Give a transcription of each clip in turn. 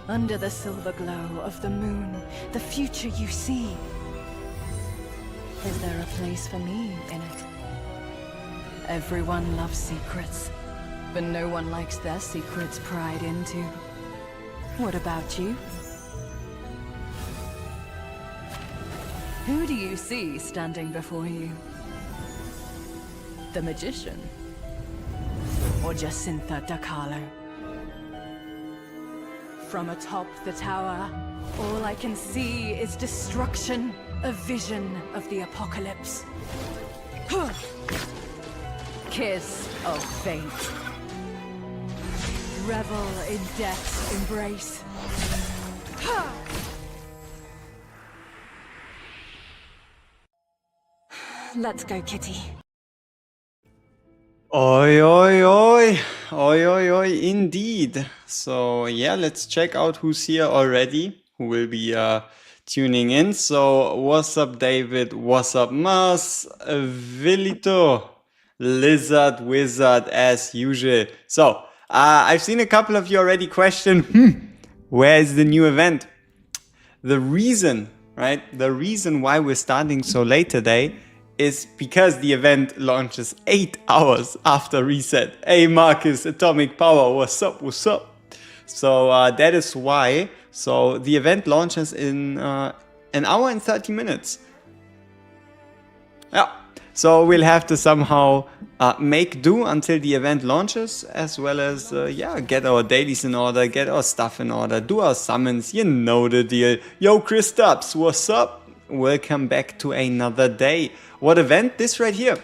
Under the silver glow of the moon, the future you see. Is there a place for me in it? Everyone loves secrets, but no one likes their secrets pried into. What about you? Who do you see standing before you? The magician? Or Jacinta Dakalo? From atop the tower, all I can see is destruction, a vision of the apocalypse. Kiss of fate. Revel in death's embrace. Let's go, Kitty. Oi, oi, oi. Oi, oi, oi, indeed. So, yeah, let's check out who's here already, who will be tuning in. So, what's up, David? What's up, Mars? Villito, Lizard Wizard, as usual. So, I've seen a couple of you already question, where is the new event? The reason, right? The reason why we're starting so late today is because the event launches 8 hours after reset. Hey Marcus, Atomic Power, what's up, what's up? So that is why. So the event launches in an hour and 30 minutes. Yeah, so we'll have to somehow make do until the event launches, as well as, yeah, get our dailies in order, get our stuff in order, do our summons, you know the deal. Yo, Chris Stubbs, what's up? Welcome back to another day. What event? This right here.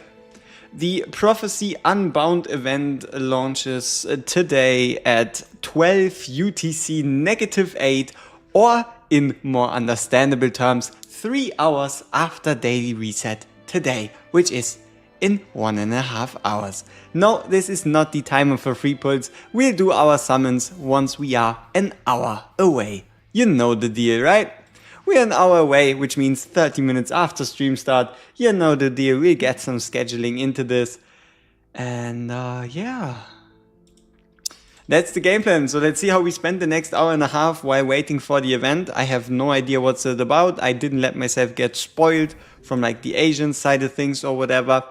The Prophecy Unbound event launches today at 12 UTC -8, or in more understandable terms, 3 hours after daily reset today, which is in 1.5 hours. No, this is not the timer for free pulls. We'll do our summons once we are an hour away. You know the deal, right? We're an hour away, which means 30 minutes after stream start. You know the deal, we'll get some scheduling into this. And yeah, that's the game plan. So let's see how we spend the next hour and a half while waiting for the event. I have no idea what's it about. I didn't let myself get spoiled from like the Asian side of things or whatever.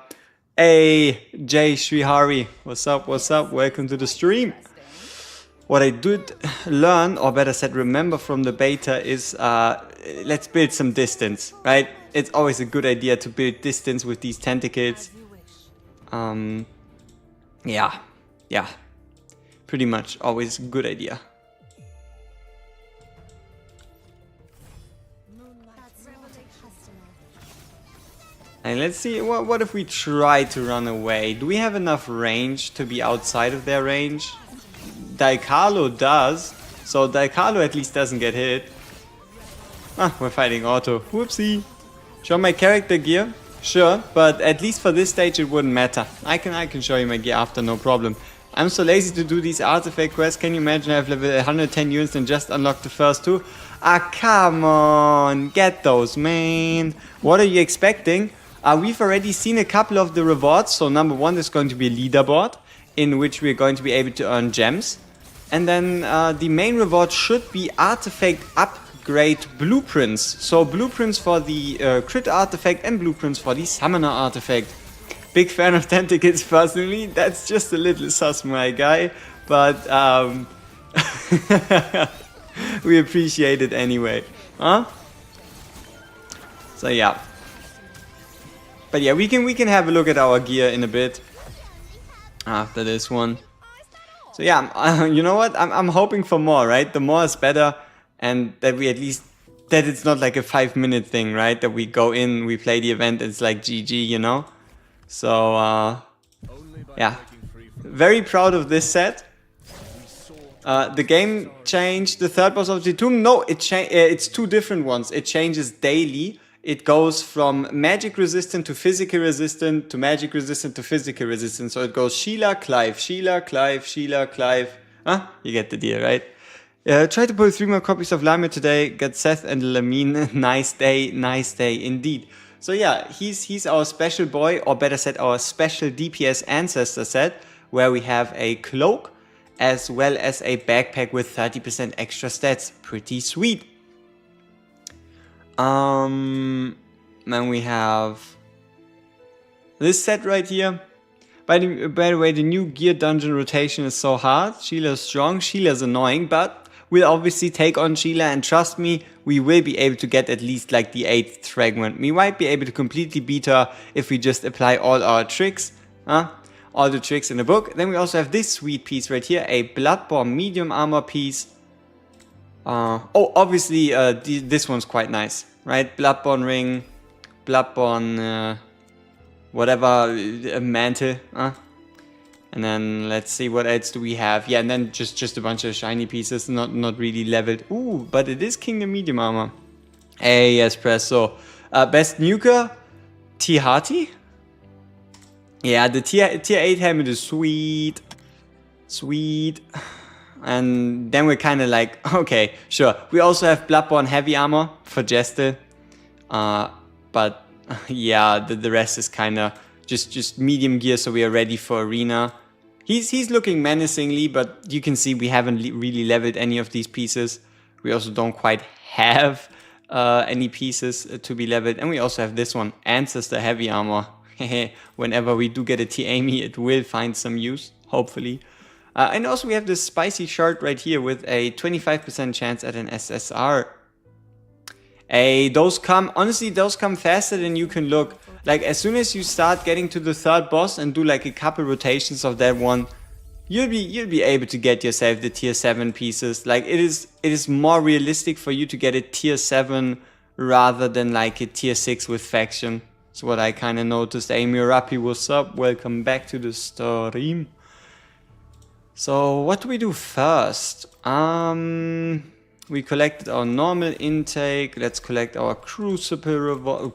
Hey, Jay Shrihari, what's up, what's up? Welcome to the stream. What I did learn, or better said remember from the beta, is let's build some distance, right? It's always a good idea to build distance with these tentacles. Yeah, pretty much always a good idea. And let's see, what if we try to run away? Do we have enough range to be outside of their range? Daikalo does, so Daikalo at least doesn't get hit. Ah, we're fighting auto. Whoopsie. Show my character gear? Sure, but at least for this stage it wouldn't matter. I can show you my gear after, no problem. I'm so lazy to do these artifact quests. Can you imagine I have level 110 units and just unlocked the first 2? Ah, come on, get those, man. What are you expecting? We've already seen a couple of the rewards. So number 1 is going to be a leaderboard, in which we're going to be able to earn gems. And then the main reward should be artifact upgrade blueprints. So blueprints for the crit artifact and blueprints for the summoner artifact. Big fan of tentacles personally. That's just a little sus, my guy. But we appreciate it anyway. Huh? So yeah. But yeah, we can have a look at our gear in a bit after this one. So yeah, you know what? I'm hoping for more, right? The more is better, and that we at least, that it's not like a 5-minute thing, right? That we go in, we play the event, it's like GG, you know? So yeah, very proud of this set. The game changed the third boss of the tomb. No, it's 2 different ones. It changes daily. It goes from magic resistant to physical resistant to magic resistant to physical resistant. So it goes Sheila, Clive, Sheila, Clive, Sheila, Clive. Huh? You get the deal, right? Try to pull 3 more copies of Lamia today. Get Seth and Lamine. Nice day indeed. So yeah, he's our special boy, or better said, our special DPS ancestor set, where we have a cloak as well as a backpack with 30% extra stats. Pretty sweet. Then we have this set right here. By the way, the new gear dungeon rotation is so hard. Sheila's strong, Sheila's annoying, but we'll obviously take on Sheila, and trust me, we will be able to get at least like the 8th fragment. We might be able to completely beat her if we just apply all our tricks, all the tricks in the book. Then we also have this sweet piece right here, a Bloodborne medium armor piece. Oh, obviously this one's quite nice, right? Bloodborne ring, Bloodborne whatever, a mantle, and then let's see what else do we have. Yeah, and then just a bunch of shiny pieces, not really leveled. Ooh, but it is Kingdom medium armor. Hey, yes, press. So best nuker, T-Hearty. Yeah, the tier 8 helmet is sweet, and then we're kind of like, okay, sure. We also have Bloodborne heavy armor for Jestel, but yeah, the rest is kind of just medium gear, so we are ready for arena. He's looking menacingly, but you can see we haven't really leveled any of these pieces. We also don't quite have any pieces to be leveled, and we also have this one, Ancestor heavy armor. Whenever we do get a T-Amy, it will find some use, hopefully. And also we have this spicy shard right here with a 25% chance at an SSR. Those come faster than you can look. Like, as soon as you start getting to the 3rd boss and do like a couple rotations of that one, you'll be able to get yourself the tier 7 pieces. Like, it is more realistic for you to get a tier 7 rather than like a tier 6 with faction. That's what I kind of noticed. Amy Rappi, what's up? Welcome back to the stream. So what do we do first? We collected our normal intake. Let's collect our crucible rewards.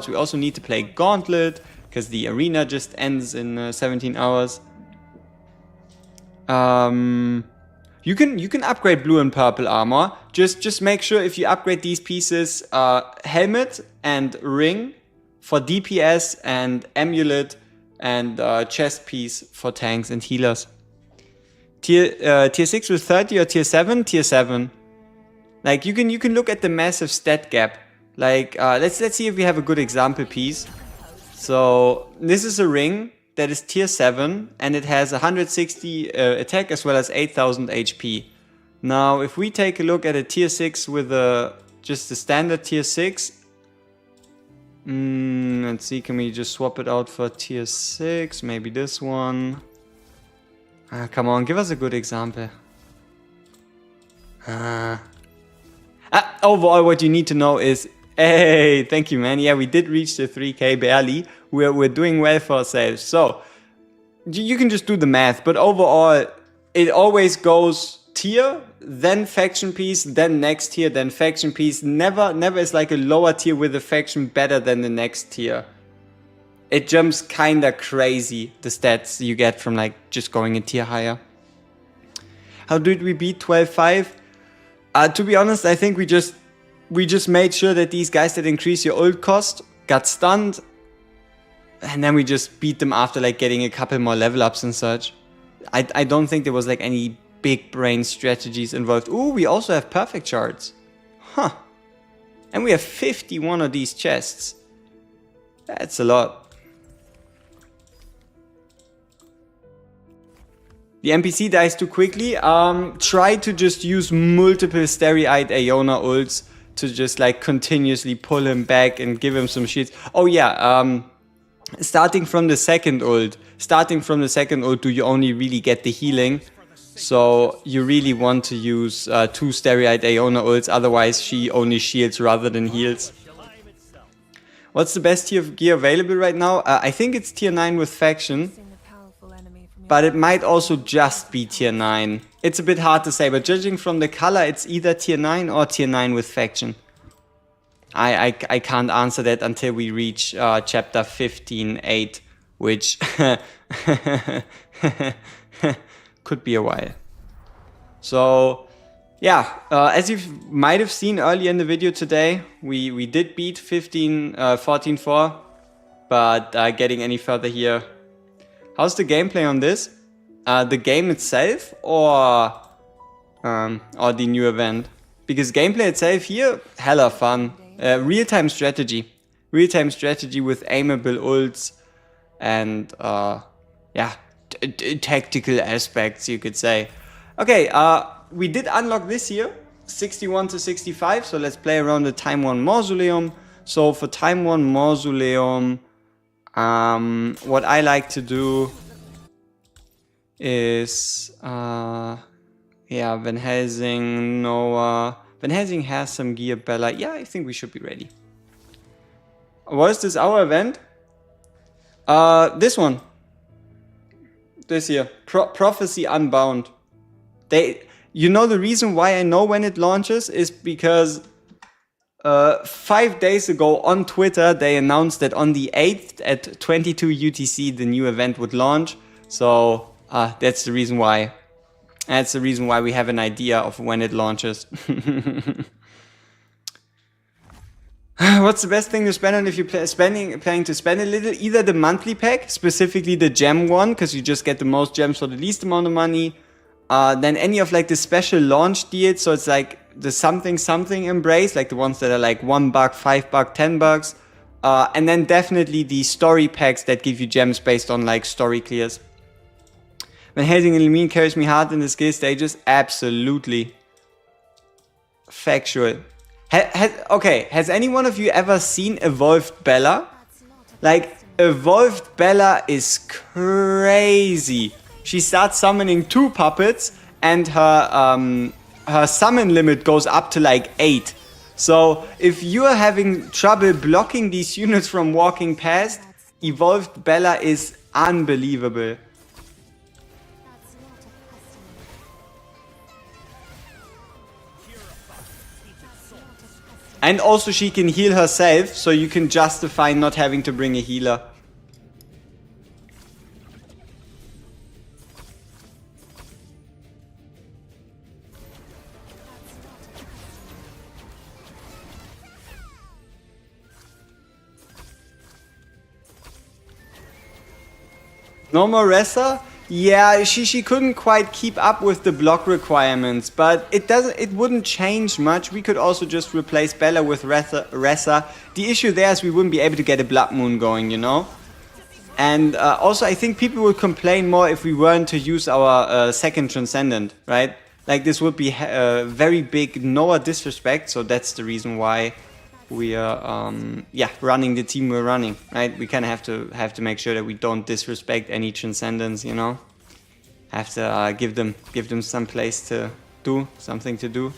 We also need to play Gauntlet because the arena just ends in 17 hours. You can upgrade blue and purple armor. Just make sure if you upgrade these pieces, helmet and ring for DPS and amulet and chest piece for tanks and healers. Tier 6 with 30 or tier 7? Tier 7. Like, you can look at the massive stat gap. Like, let's see if we have a good example piece. So this is a ring that is tier 7 and it has 160 attack as well as 8000 HP. Now if we take a look at a tier 6 with just a standard tier 6, let's see, can we just swap it out for tier 6? Maybe this one. Come on, give us a good example. Overall, what you need to know is, hey, thank you, man. Yeah, we did reach the 3K barely. We're doing well for ourselves. So you can just do the math, but overall, it always goes tier, then faction piece, then next tier, then faction piece. Never is like a lower tier with a faction better than the next tier. It jumps kinda crazy, the stats you get from like just going a tier higher. How did we beat 12-5? To be honest, I think we just made sure that these guys that increase your ult cost got stunned. And then we just beat them after like getting a couple more level ups and such. I don't think there was like any big brain strategies involved. Ooh, we also have perfect shards. Huh. And we have 51 of these chests. That's a lot. The NPC dies too quickly. Try to just use multiple starry-eyed Iona ults to just like continuously pull him back and give him some shields. Oh yeah, starting from the second ult, do you only really get the healing. So you really want to use 2 starry-eyed Iona ults, otherwise she only shields rather than heals. What's the best tier of gear available right now? I think it's tier 9 with faction. But it might also just be tier 9. It's a bit hard to say, but judging from the color, it's either tier 9 or tier 9 with faction. I can't answer that until we reach chapter 15:8, which could be a while. So yeah, as you might have seen earlier in the video today, we did beat 14-4, but getting any further here. How's the gameplay on this? The game itself or the new event? Because gameplay itself here, hella fun. Real-time strategy. Real-time strategy with aimable ults and yeah, tactical aspects, you could say. Okay, we did unlock this here, 61 to 65, so let's play around the Time 1 Mausoleum. So for Time 1 Mausoleum, what I like to do is, yeah, Van Helsing, Noah. Van Helsing has some gear, Bella. Yeah, I think we should be ready. What is this, our event? This one. This here. Prophecy Unbound. You know the reason why I know when it launches is because 5 days ago on Twitter they announced that on the 8th at 22 UTC the new event would launch. So that's the reason why. That's the reason why we have an idea of when it launches. What's the best thing to spend on if you're planning to spend a little? Either the monthly pack, specifically the gem one, because you just get the most gems for the least amount of money. Then any of like the special launch deals, so it's like the something embrace, like the ones that are like $1, $5, $10. And then definitely the story packs that give you gems based on like story clears. When Helsing and Lemine carries me hard in the skill stages, absolutely. Factual. Okay, has any one of you ever seen Evolved Bella? Like, Evolved Bella is crazy. She starts summoning 2 puppets and her summon limit goes up to like 8. So if you are having trouble blocking these units from walking past, Evolved Bella is unbelievable. And also she can heal herself, so you can justify not having to bring a healer. No more Ressa? Yeah, she couldn't quite keep up with the block requirements, but it wouldn't change much. We could also just replace Bella with Ressa. The issue there is we wouldn't be able to get a Blood Moon going, you know? And also I think people would complain more if we weren't to use our second Transcendent, right? Like this would be a very big Noah disrespect, so that's the reason why we are running the team we're running, right? We kind of have to make sure that we don't disrespect any Transcendence, you know. Have to give them some place to do something to do.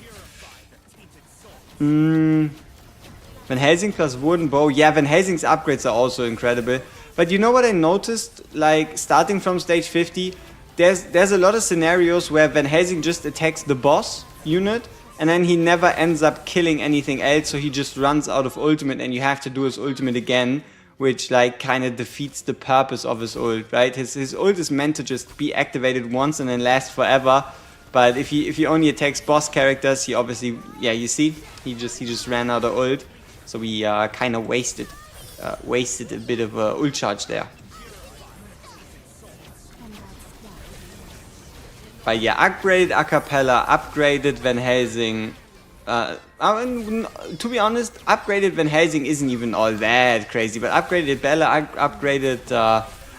Van Helsing plus Wooden Bow. Yeah, Van Helsing's upgrades are also incredible. But you know what I noticed? Like starting from stage 50, there's a lot of scenarios where Van Helsing just attacks the boss unit. And then he never ends up killing anything else, so he just runs out of ultimate and you have to do his ultimate again, which like kind of defeats the purpose of his ult, right? His ult is meant to just be activated once and then last forever, but if he only attacks boss characters, he obviously, yeah, you see, he just ran out of ult, so we kind of wasted a bit of ult charge there. But yeah, upgraded Acapella, upgraded Van Helsing. To be honest, upgraded Van Helsing isn't even all that crazy. But upgraded Bella, upgraded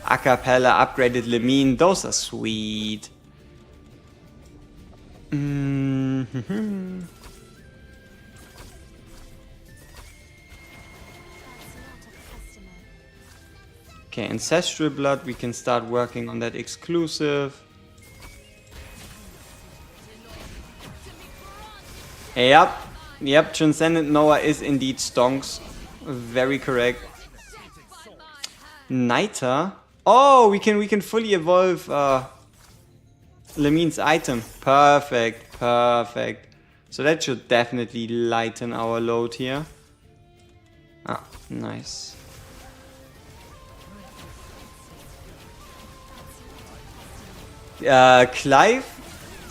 Acapella, upgraded Lemine, those are sweet. Okay, Ancestral Blood, we can start working on that exclusive. Yep, Transcendent Noah is indeed stonks. Very correct. Niter? Oh, we can fully evolve Lemine's item. Perfect. So that should definitely lighten our load here. Ah, nice. Clive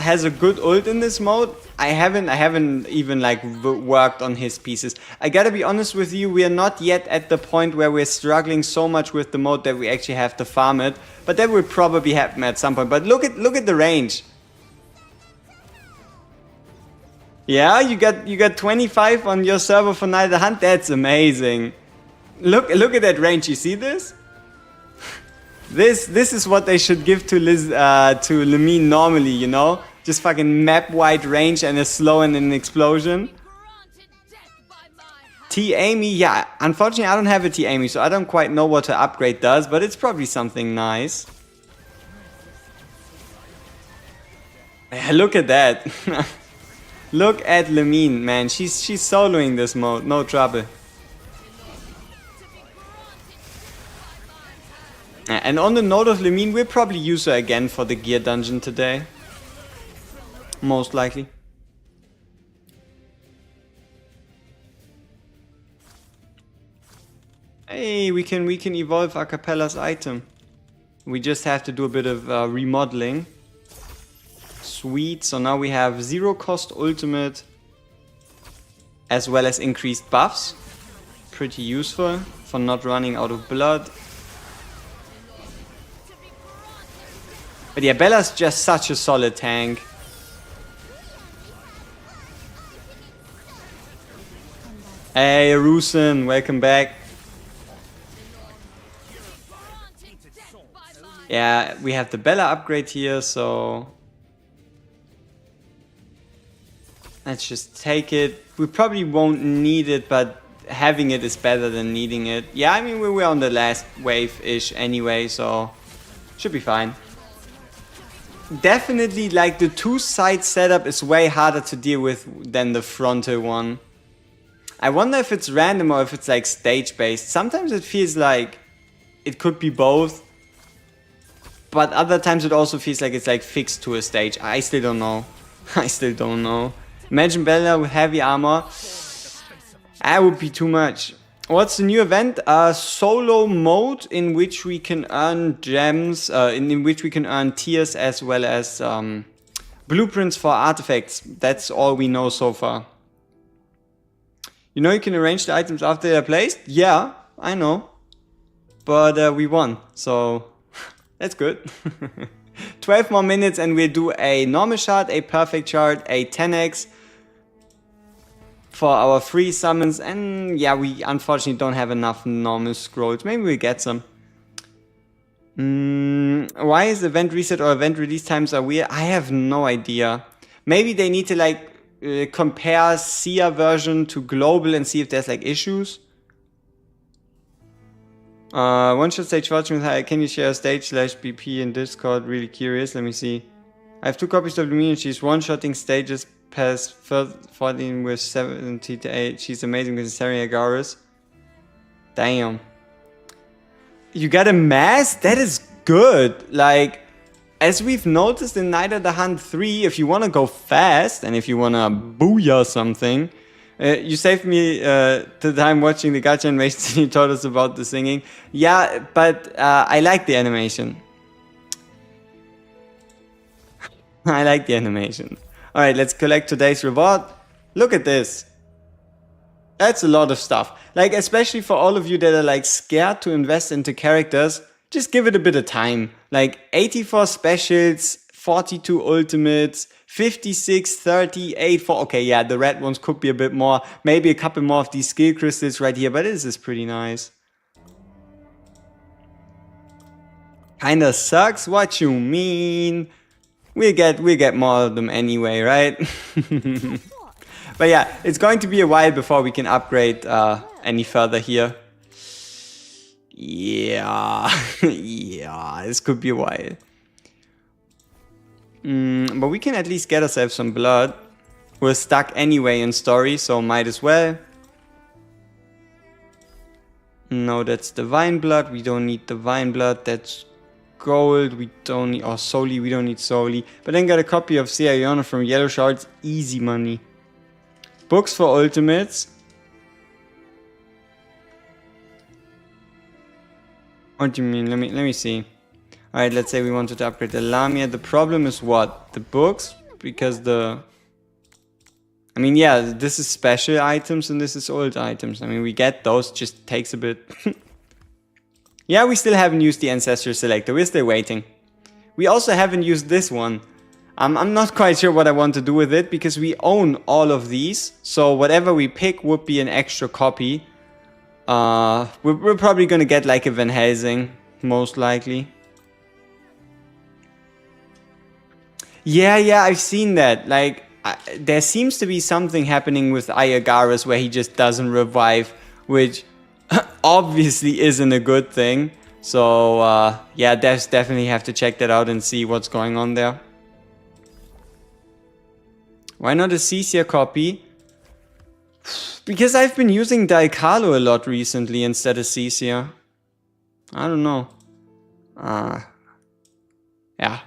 has a good ult in this mode. I haven't even like worked on his pieces. I gotta be honest with you, we are not yet at the point where we're struggling so much with the mode that we actually have to farm it. But that will probably happen at some point. But look at the range. Yeah, you got 25 on your server for Night of the Hunt. That's amazing. Look at that range. You see this? This is what they should give to Lemine normally, you know? Just fucking map-wide range and a slow and an explosion. T-Amy, yeah. Unfortunately, I don't have a T-Amy, so I don't quite know what her upgrade does, but it's probably something nice. Look at that. Look at Lemine, man. She's soloing this mode, no trouble. And on the note of Lemine, we'll probably use her again for the gear dungeon today. Most likely. Hey, we can evolve Acapella's item. We just have to do a bit of remodeling. Sweet, so now we have 0 cost ultimate as well as increased buffs. Pretty useful for not running out of blood. But yeah, Bella's just such a solid tank. Hey, Rusin, welcome back. Yeah, we have the Bella upgrade here, so let's just take it. We probably won't need it, but having it is better than needing it. Yeah, I mean, we're on the last wave-ish anyway, so should be fine. Definitely, like, the two-side setup is way harder to deal with than the frontal one. I wonder if it's random or if it's, like, stage-based. Sometimes it feels like it could be both. But other times it also feels like it's, like, fixed to a stage. I still don't know. I still don't know. Imagine Bella with heavy armor. That would be too much. What's the new event? A solo mode in which we can earn gems, in which we can earn tiers as well as blueprints for artifacts. That's all we know so far. You know you can arrange the items after they're placed? Yeah, I know. But we won, so that's good. 12 more minutes and we'll do a normal shard, a perfect shard, a 10x. For our free summons, and yeah, we unfortunately don't have enough normal scrolls. Maybe we'll get some. Why is event reset or event release times are weird? I have no idea. Maybe they need to like compare SIA version to global and see if there's like issues. One shot stage watching with hi. Can you share a stage /BP in Discord? Really curious. Let me see. I have 2 copies of me and she's one-shotting stages past 14 with 70 to 8. She's amazing with Sari Agaris. Damn. You got a mass? That is good. Like, as we've noticed in Night of the Hunt 3, if you want to go fast and if you want to booyah something, you saved me the time watching the gacha animations and you told us about the singing. Yeah, but I like the animation. I like the animation. Alright, let's collect today's reward. Look at this. That's a lot of stuff. Like, especially for all of you that are like scared to invest into characters, just give it a bit of time. Like 84 specials, 42 ultimates, 56, 38, 4. Okay, yeah, the red ones could be a bit more. Maybe a couple more of these skill crystals right here, but this is pretty nice. Kinda sucks, what you mean? We'll get more of them anyway, right? But yeah, it's going to be a while before we can upgrade any further here. Yeah, yeah, this could be a while. But we can at least get ourselves some blood. We're stuck anyway in story, so might as well. No, that's divine blood. We don't need divine blood. That's gold. We don't need, or Soli. We don't need Soli. But then got a copy of Sierra from Yellow Shards. Easy money. Books for ultimates. What do you mean? Let me see. Alright, let's say we wanted to upgrade the Lamia. The problem is what? The books? Because the I mean, yeah, this is special items and this is old items. I mean, we get those, just takes a bit. Yeah, we still haven't used the Ancestor Selector. We're still waiting. We also haven't used this one. I'm not quite sure what I want to do with it because we own all of these. So whatever we pick would be an extra copy. We're probably going to get like a Van Helsing, most likely. Yeah, I've seen that. Like, there seems to be something happening with Iagaris where he just doesn't revive, which obviously isn't a good thing. So, yeah, definitely have to check that out and see what's going on there. Why not a Cecia copy? Because I've been using Daikalo a lot recently instead of Cecia. I don't know. Yeah.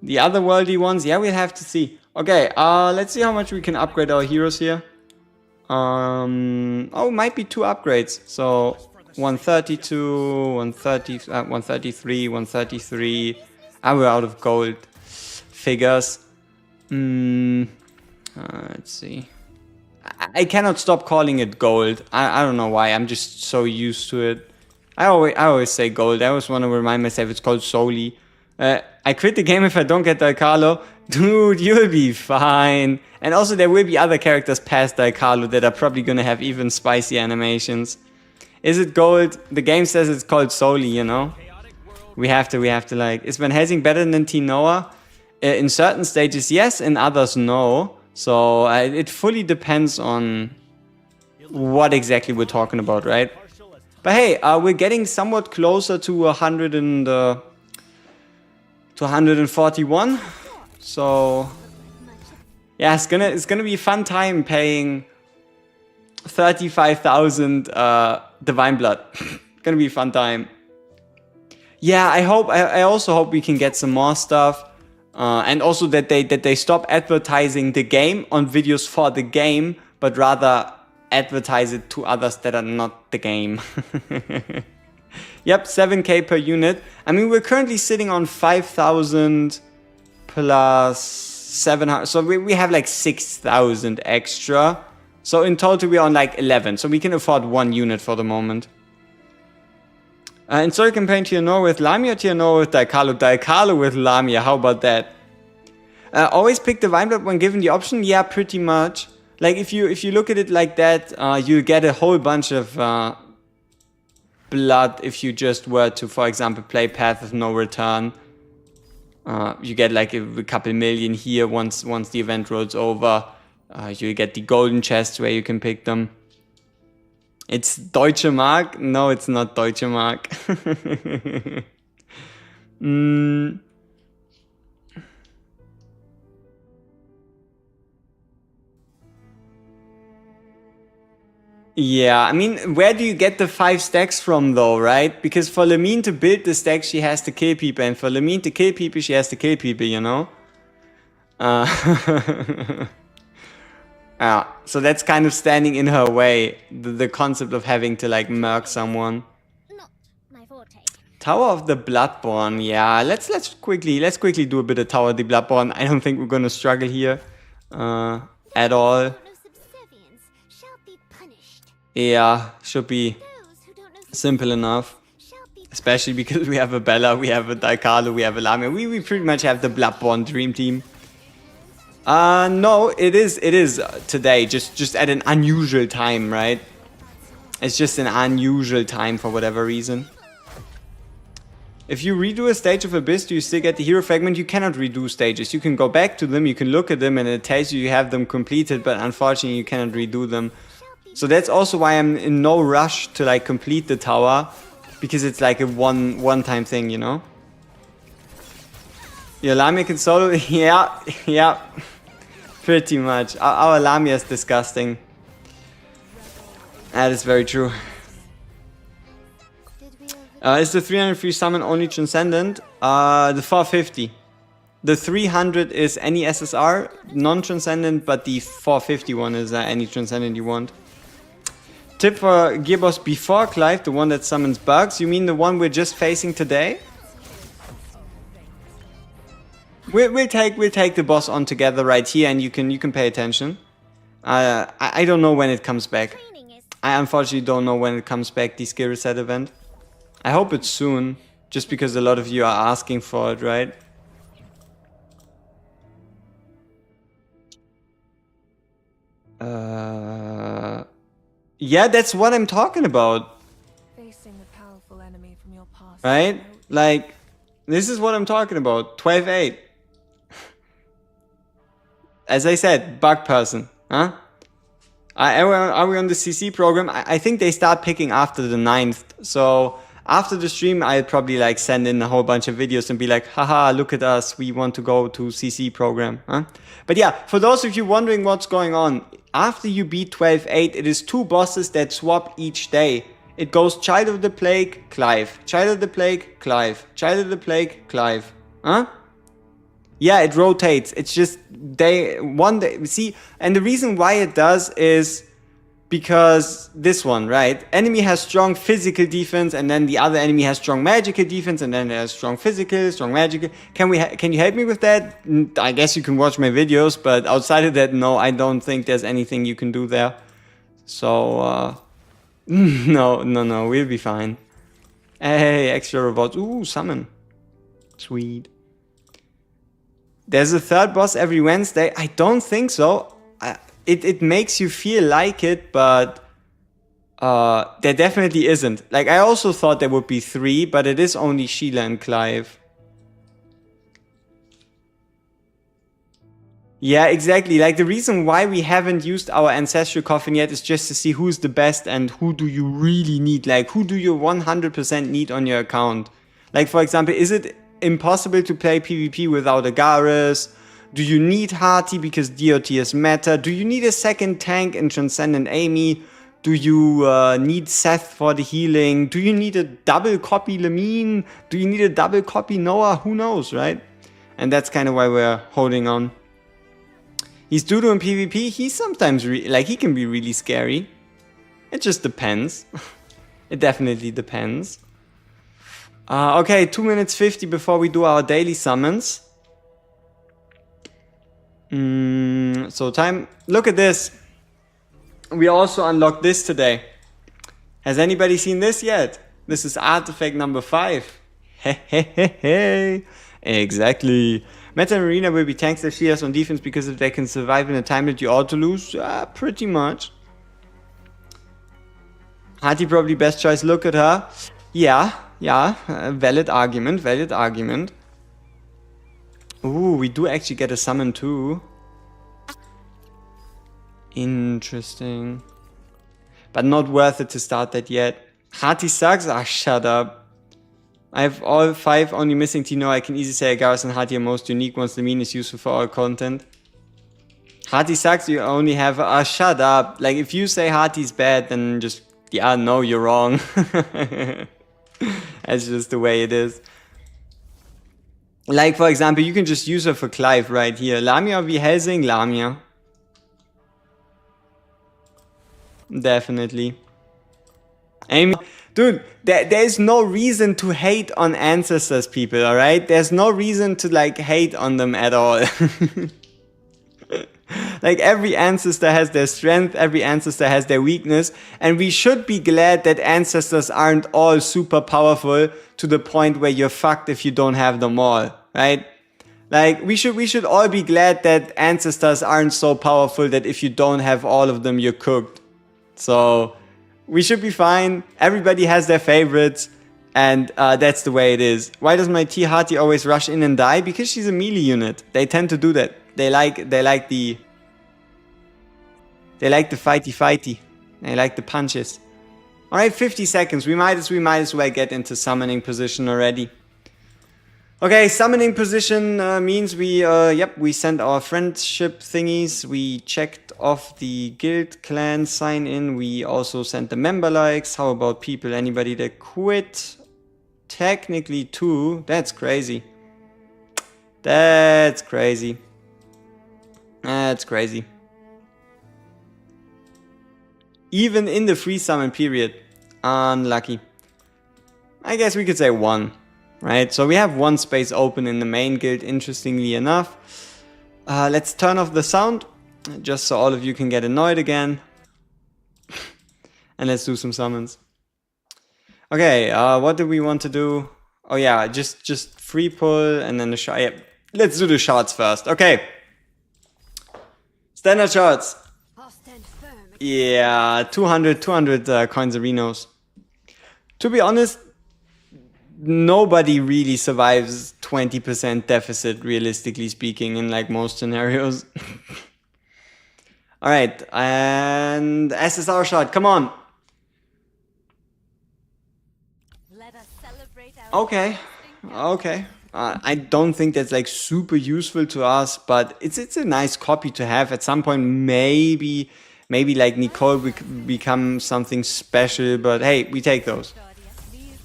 The other worldy ones, yeah, we'll have to see. Okay, let's see how much we can upgrade our heroes here. Oh, might be 2 upgrades. So 132, 130, 133, 133. We're out of gold figures. Let's see. I cannot stop calling it gold. I don't know why. I'm just so used to it. I always say gold. I always want to remind myself it's called Soli. I quit the game if I don't get Daikalo. Dude, you'll be fine. And also there will be other characters past Daikalo that are probably gonna have even spicy animations. Is it gold? The game says it's called Soli, you know? We have to like... Is Van Helsing better than Tinoa? In certain stages, yes. In others, no. So it fully depends on what exactly we're talking about, right? But hey, we're getting somewhat closer to 100 and... to 141. So yeah, it's gonna be a fun time paying 35,000 Divine Blood. Gonna be a fun time. Yeah, I also hope we can get some more stuff. And also that they stop advertising the game on videos for the game, but rather advertise it to others that are not the game. Yep, 7k per unit. I mean, we're currently sitting on 5,000 plus 700. So we have like 6,000 extra. So in total, we're on like 11. So we can afford 1 unit for the moment. And so you can paint Tianor with Lamia, Tianor with Daikalo, Daikalo with Lamia. How about that? Always pick Divine Blood when given the option. Yeah, pretty much. Like if you look at it like that, you get a whole bunch of blood if you just were to, for example, play Path of No Return. You get like a couple million here once the event rolls over. You get the golden chests where you can pick them. It's Deutsche Mark? No, it's not Deutsche Mark. Yeah, I mean, where do you get the 5 stacks from though, right? Because for Lamine to build the stack, she has to kill people. And for Lamine to kill people, she has to kill people, you know? Yeah, so that's kind of standing in her way. The concept of having to like murk someone. Not my forte. Tower of the Bloodborne, yeah. Let's quickly do a bit of Tower of the Bloodborne. I don't think we're gonna struggle here at all. No subservience shall be punished. Yeah, should be Those who don't know simple enough. shall be Especially because we have a Bella, we have a Daikalo, we have a Lamia. We pretty much have the Bloodborne dream team. No, it is today, just at an unusual time, right? It's just an unusual time for whatever reason. If you redo a stage of Abyss, do you still get the hero fragment? You cannot redo stages. You can go back to them, you can look at them, and it tells you have them completed, but unfortunately you cannot redo them. So that's also why I'm in no rush to like complete the tower, because it's like a one-time thing, you know? Your Lamia can solo? Yeah. Pretty much. Our Lamia is disgusting. That is very true. Is the 303 summon only Transcendent? The 450. The 300 is any SSR, non-Transcendent, but the 450 one is any Transcendent you want. Tip for Gearboss before Clive, the one that summons bugs. You mean the one we're just facing today? We'll take the boss on together right here, and you can pay attention. I don't know when it comes back. Training is I unfortunately don't know when it comes back, the skill reset event. I hope it's soon, just because a lot of you are asking for it, right? Yeah, that's what I'm talking about, Facing a powerful enemy from your past. right? Like, this is what I'm talking about. 12-8. As I said, bug person, huh? Are we on the CC program? I think they start picking after the 9th. So after the stream, I'll probably like send in a whole bunch of videos and be like, haha, look at us. We want to go to CC program. Huh? But yeah, for those of you wondering what's going on, after you beat 12-8, it is 2 bosses that swap each day. It goes Child of the Plague, Clive. Child of the Plague, Clive. Child of the Plague, Clive. Huh? Yeah, it rotates. It's just one day. See, and the reason why it does is because this one, right? Enemy has strong physical defense, and then the other enemy has strong magical defense, and then there's strong physical, strong magical. Can you help me with that? I guess you can watch my videos, but outside of that, no, I don't think there's anything you can do there. So, no, we'll be fine. Hey, extra robots. Ooh, summon. Sweet. There's a 3rd boss every Wednesday. I don't think so. It makes you feel like it, but there definitely isn't. Like, I also thought there would be 3, but it is only Sheila and Clive. Yeah, exactly. Like, the reason why we haven't used our Ancestral Coffin yet is just to see who's the best and who do you really need. Like, who do you 100% need on your account? Like, for example, is it impossible to play PvP without a Garrus? Do you need Hati because DOTS matter? Do you need a second tank in Transcendent Amy? Do you need Seth for the healing? Do you need a double copy Lamine? Do you need a double copy Noah? Who knows, right? And that's kind of why we're holding on. He's Dudu in PvP. He's sometimes he can be really scary. It just depends. It definitely depends. Okay, 2 minutes 50 before we do our daily summons. So time, look at this. We also unlocked this today. Has anybody seen this yet? This is artifact number 5. Hey. Exactly. Meta and Marina will be tanks that she has on defense because if they can survive in a time that you ought to lose, pretty much. Hati probably best choice, look at her. Yeah, valid argument. Ooh, we do actually get a summon too. Interesting. But not worth it to start that yet. Hati sucks? Ah, shut up. I have all 5 only missing Tino. I can easily say Garrus and Hati are most unique once the mean is useful for our content. Hati sucks, you only have... Ah, shut up. Like, if you say Hati's bad, then just... Yeah, no, you're wrong. That's just the way it is. Like, for example, you can just use her for Clive right here. Lamia v Helsing, Lamia. Definitely. Amy, dude, there's no reason to hate on ancestors, people, alright? There's no reason to, like, hate on them at all. Like, every ancestor has their strength, every ancestor has their weakness, and we should be glad that ancestors aren't all super powerful to the point where you're fucked if you don't have them all, right? Like, we should all be glad that ancestors aren't so powerful that if you don't have all of them, you're cooked. So, we should be fine. Everybody has their favorites, and that's the way it is. Why does my T-Hati always rush in and die? Because she's a melee unit. They tend to do that. They like the fighty. They like the punches. Alright, 50 seconds. We might as well get into summoning position already. Okay, summoning position means we sent our friendship thingies. We checked off the guild clan sign in. We also sent the member likes. How about people? Anybody that quit? Technically 2. That's crazy. That's crazy. Even in the free summon period. Unlucky. I guess we could say 1. Right? So we have 1 space open in the main guild, interestingly enough. Let's turn off the sound. just so all of you can get annoyed again. And let's do some summons. Okay, what do we want to do? Oh yeah, just free pull and then the shot. Yeah, let's do the shots first. Okay. Standard shots. Yeah, 200 coins. To be honest, nobody really survives 20% deficit, realistically speaking, in like most scenarios. Alright, and SSR shot, come on. Let us celebrate our Okay. I don't think that's like super useful to us, but it's a nice copy to have. At some point, maybe like Nicole become something special, but hey, we take those.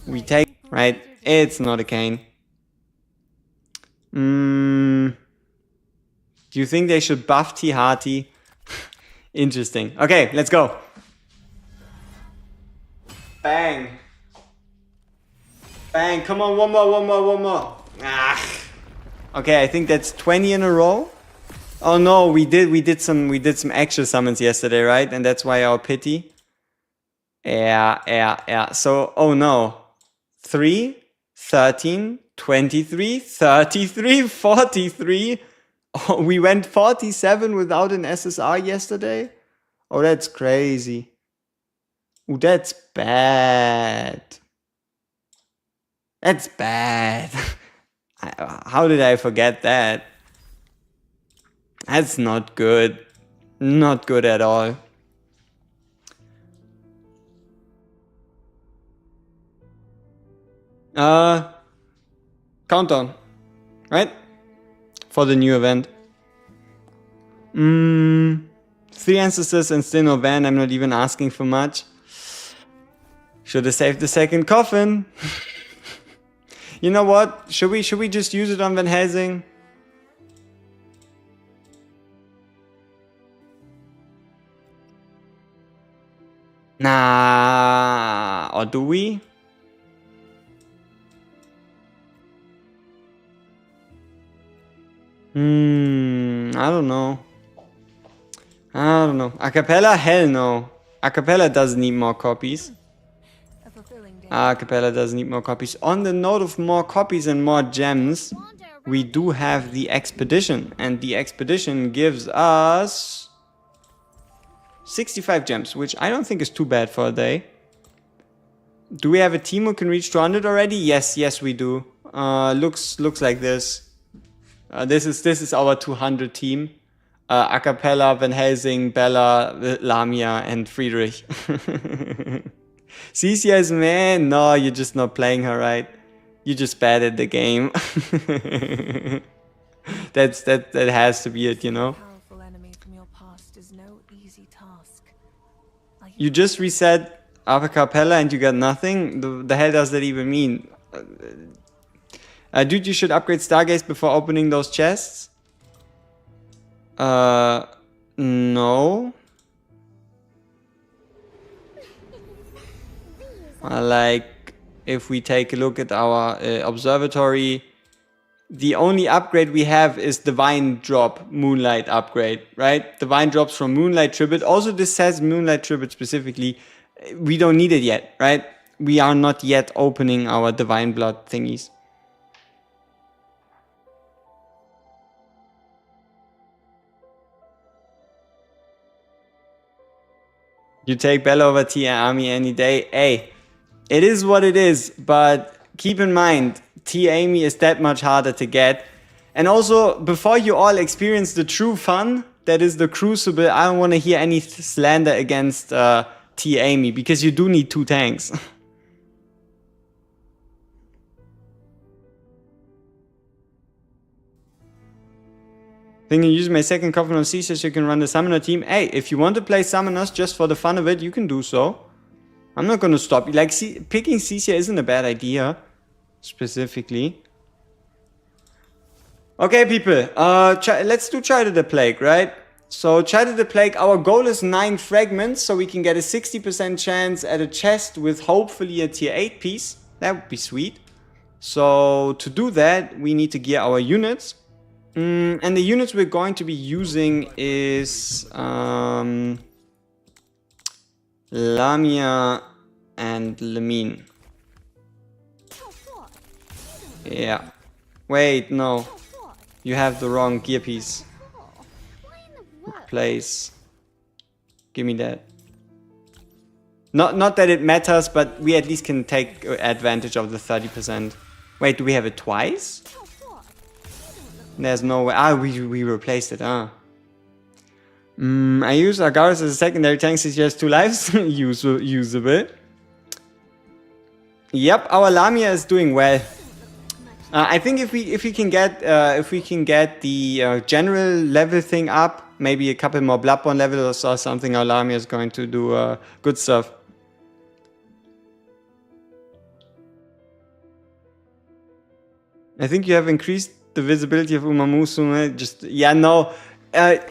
We take, right? It's not a cane. Do you think they should buff T Hearty? Interesting. Okay, let's go. Bang. Bang, come on, one more. Ah. Okay, I think that's 20 in a row. Oh no, we did some extra summons yesterday, right? And that's why our pity. Yeah. So, oh no. 3, 13, 23, 33, 43. Oh, we went 47 without an SSR yesterday? Oh, that's crazy. Ooh, that's bad. That's bad. How did I forget that? That's not good. Not good at all. Countdown. Right? For the new event. 3 ancestors and still no van. I'm not even asking for much. Should have saved the second coffin. You know what? Should we just use it on Van Helsing? Nah, or do we? I don't know. Acapella? Hell no. Acapella doesn't need more copies. Acapella doesn't need more copies. On the note of more copies and more gems, we do have the expedition. And the expedition gives us 65 gems, which I don't think is too bad for a day. Do we have a team who can reach 200 already? Yes, we do. Looks like this. This is our 200 team. Acapella, Van Helsing, Bella, Lamia, and Friedrich. Cecia is man. No, you're just not playing her right. You're just bad at the game. that has to be it, you know. Powerful enemy from your past is no easy task. You just reset Acapella and you got nothing? The hell does that even mean? Dude, you should upgrade Stargaze before opening those chests? No. Like, if we take a look at our observatory, the only upgrade we have is Divine Drop Moonlight upgrade, right? Divine Drops from Moonlight Tribute. Also, this says Moonlight Tribute specifically. We don't need it yet, right? We are not yet opening our Divine Blood thingies. You take Bella over T Amy any day. Hey, it is what it is, but keep in mind, T Amy is that much harder to get. And also, before you all experience the true fun, that is the Crucible, I don't want to hear any slander against T Amy, because you do need 2 tanks. Thinking use my second coffin on Cecia so you can run the summoner team. Hey, if you want to play summoners just for the fun of it, you can do so. I'm not gonna stop you. Like, picking Cecia isn't a bad idea. Specifically. Okay, people. Let's do Child of the Plague, right? So, Child of the Plague, our goal is 9 fragments, so we can get a 60% chance at a chest with hopefully a tier 8 piece. That would be sweet. So, to do that, we need to gear our units. And the units we're going to be using is Lamia and Lamine. Yeah. Wait, no. You have the wrong gear piece. Replace. Give me that. Not that it matters, but we at least can take advantage of the 30%. Wait, do we have it twice? There's no way. Ah, we replaced it. I use Argaris as a secondary tank since he has 2 lives. Usable. Yep, our Lamia is doing well. I think if we can get the general level thing up, maybe a couple more Bloodborne levels or something, our Lamia is going to do good stuff. I think you have increased the visibility of Uma Musume. Just no,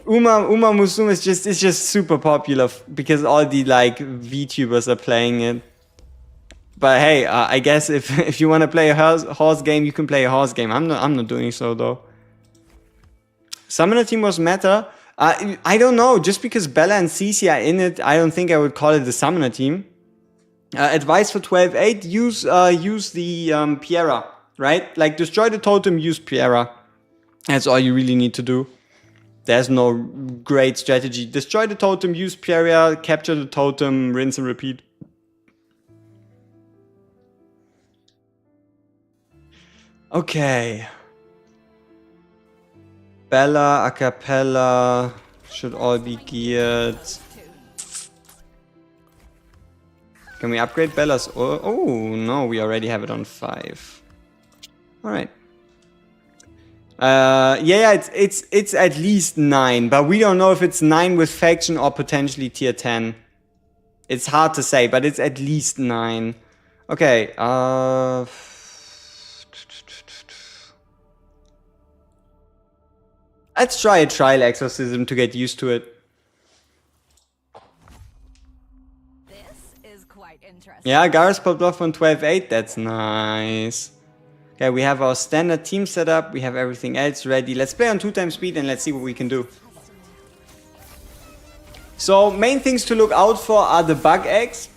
Uma Musume is just super popular because all the like VTubers are playing it. But hey, I guess if you want to play a horse game, you can play a horse game. I'm not doing so though. Summoner team was meta. I don't know. Just because Bella and Cece are in it, I don't think I would call it the summoner team. Advice for 12.8: use the Piera. Right? Like, destroy the totem, use Piera. That's all you really need to do. There's no great strategy. Destroy the totem, use Piera, capture the totem, rinse and repeat. Okay. Bella, Acapella should all be geared. Can we upgrade Bella's? Oh, no, we already have it on 5. Alright. Yeah, it's at least 9, but we don't know if it's 9 with faction or potentially tier 10. It's hard to say, but it's at least 9. Okay, let's try a trial exorcism to get used to it. This is quite interesting. Yeah, Garrus popped off on 12.8, that's nice. Okay, we have our standard team set up, we have everything else ready. Let's play on 2 times speed and let's see what we can do. So, main things to look out for are the bug eggs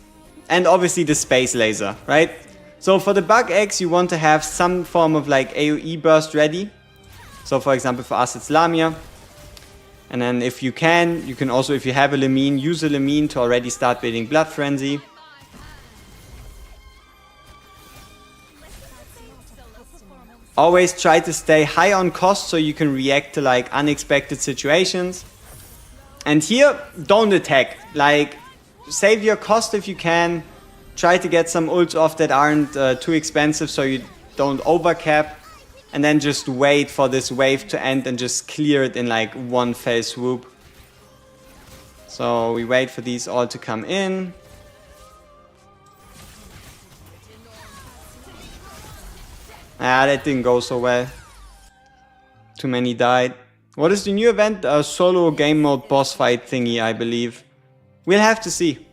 and obviously the space laser, right? So for the bug eggs, you want to have some form of like AoE burst ready. So for example, for us it's Lamia. And then if you can also, if you have a Lamine, use a Lamine to already start building Blood Frenzy. Always try to stay high on cost so you can react to like unexpected situations. And here, don't attack. Like, save your cost if you can. Try to get some ults off that aren't too expensive so you don't overcap. And then just wait for this wave to end and just clear it in like one fell swoop. So we wait for these all to come in. Ah, that didn't go so well. Too many died. What is the new event? A solo game mode boss fight thingy, I believe. We'll have to see.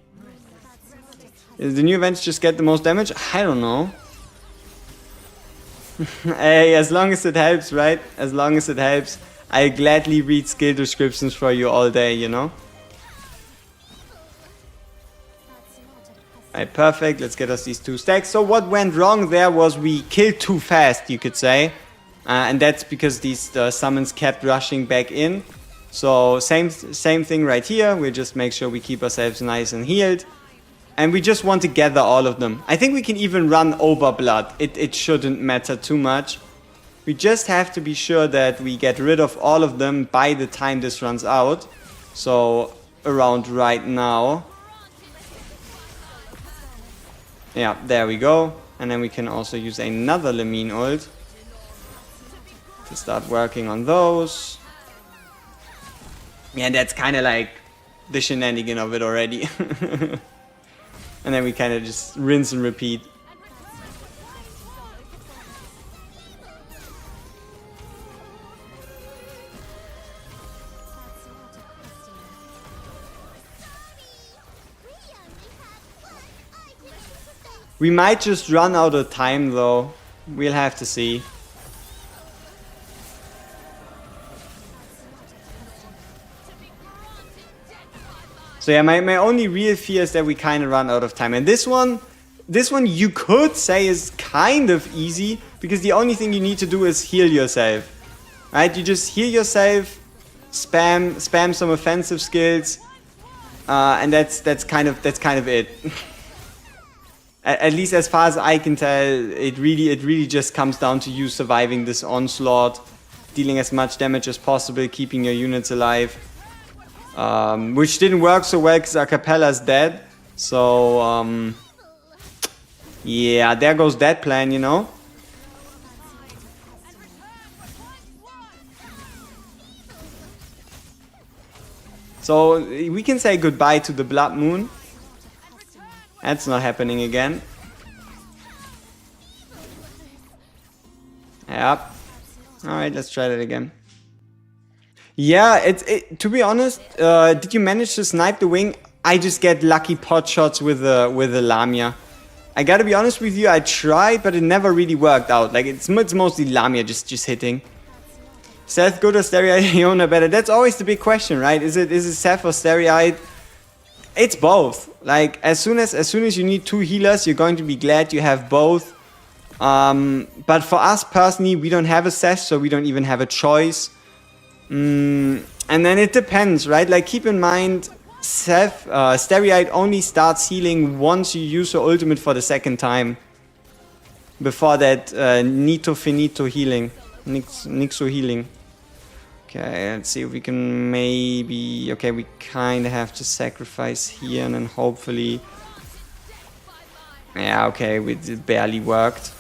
Is the new events just get the most damage? I don't know. Hey, as long as it helps, right? As long as it helps. I gladly read skill descriptions for you all day, you know? Alright, perfect. Let's get us these 2 stacks. So what went wrong there was we killed too fast, you could say. And that's because these summons kept rushing back in. So same thing right here. We'll just make sure we keep ourselves nice and healed. And we just want to gather all of them. I think we can even run over blood. It shouldn't matter too much. We just have to be sure that we get rid of all of them by the time this runs out. So around right now. Yeah, there we go. And then we can also use another Lamine ult to start working on those. Yeah, that's kind of like the shenanigan of it already. And then we kind of just rinse and repeat. We might just run out of time though. We'll have to see. So yeah, my only real fear is that we kind of run out of time. And this one you could say is kind of easy, because the only thing you need to do is heal yourself. Right? You just heal yourself, spam some offensive skills, and that's kind of it. At least as far as I can tell, it really just comes down to you surviving this onslaught, dealing as much damage as possible, keeping your units alive. Which didn't work so well because Acapella's dead. So, yeah, there goes that plan, you know. So, we can say goodbye to the Blood Moon. That's not happening again. Yep. Alright, let's try that again. Yeah, to be honest, did you manage to snipe the wing? I just get lucky pot shots with the Lamia. I gotta be honest with you, I tried, but it never really worked out. Like, it's mostly Lamia just hitting. Seth good or Stereoid Iona better? That's always the big question, right? Is it Seth or Stereoid? It's both. Like, as soon as you need two healers, you're going to be glad you have both. But for us personally, we don't have a Seth, so we don't even have a choice. And then it depends, right? Like, keep in mind, Seth, Stereoid only starts healing once you use your ultimate for the second time. Before that, Nito Finito healing. Nixo healing. Okay, let's see if we can maybe... Okay, we kind of have to sacrifice here and then hopefully... Yeah, okay, it barely worked.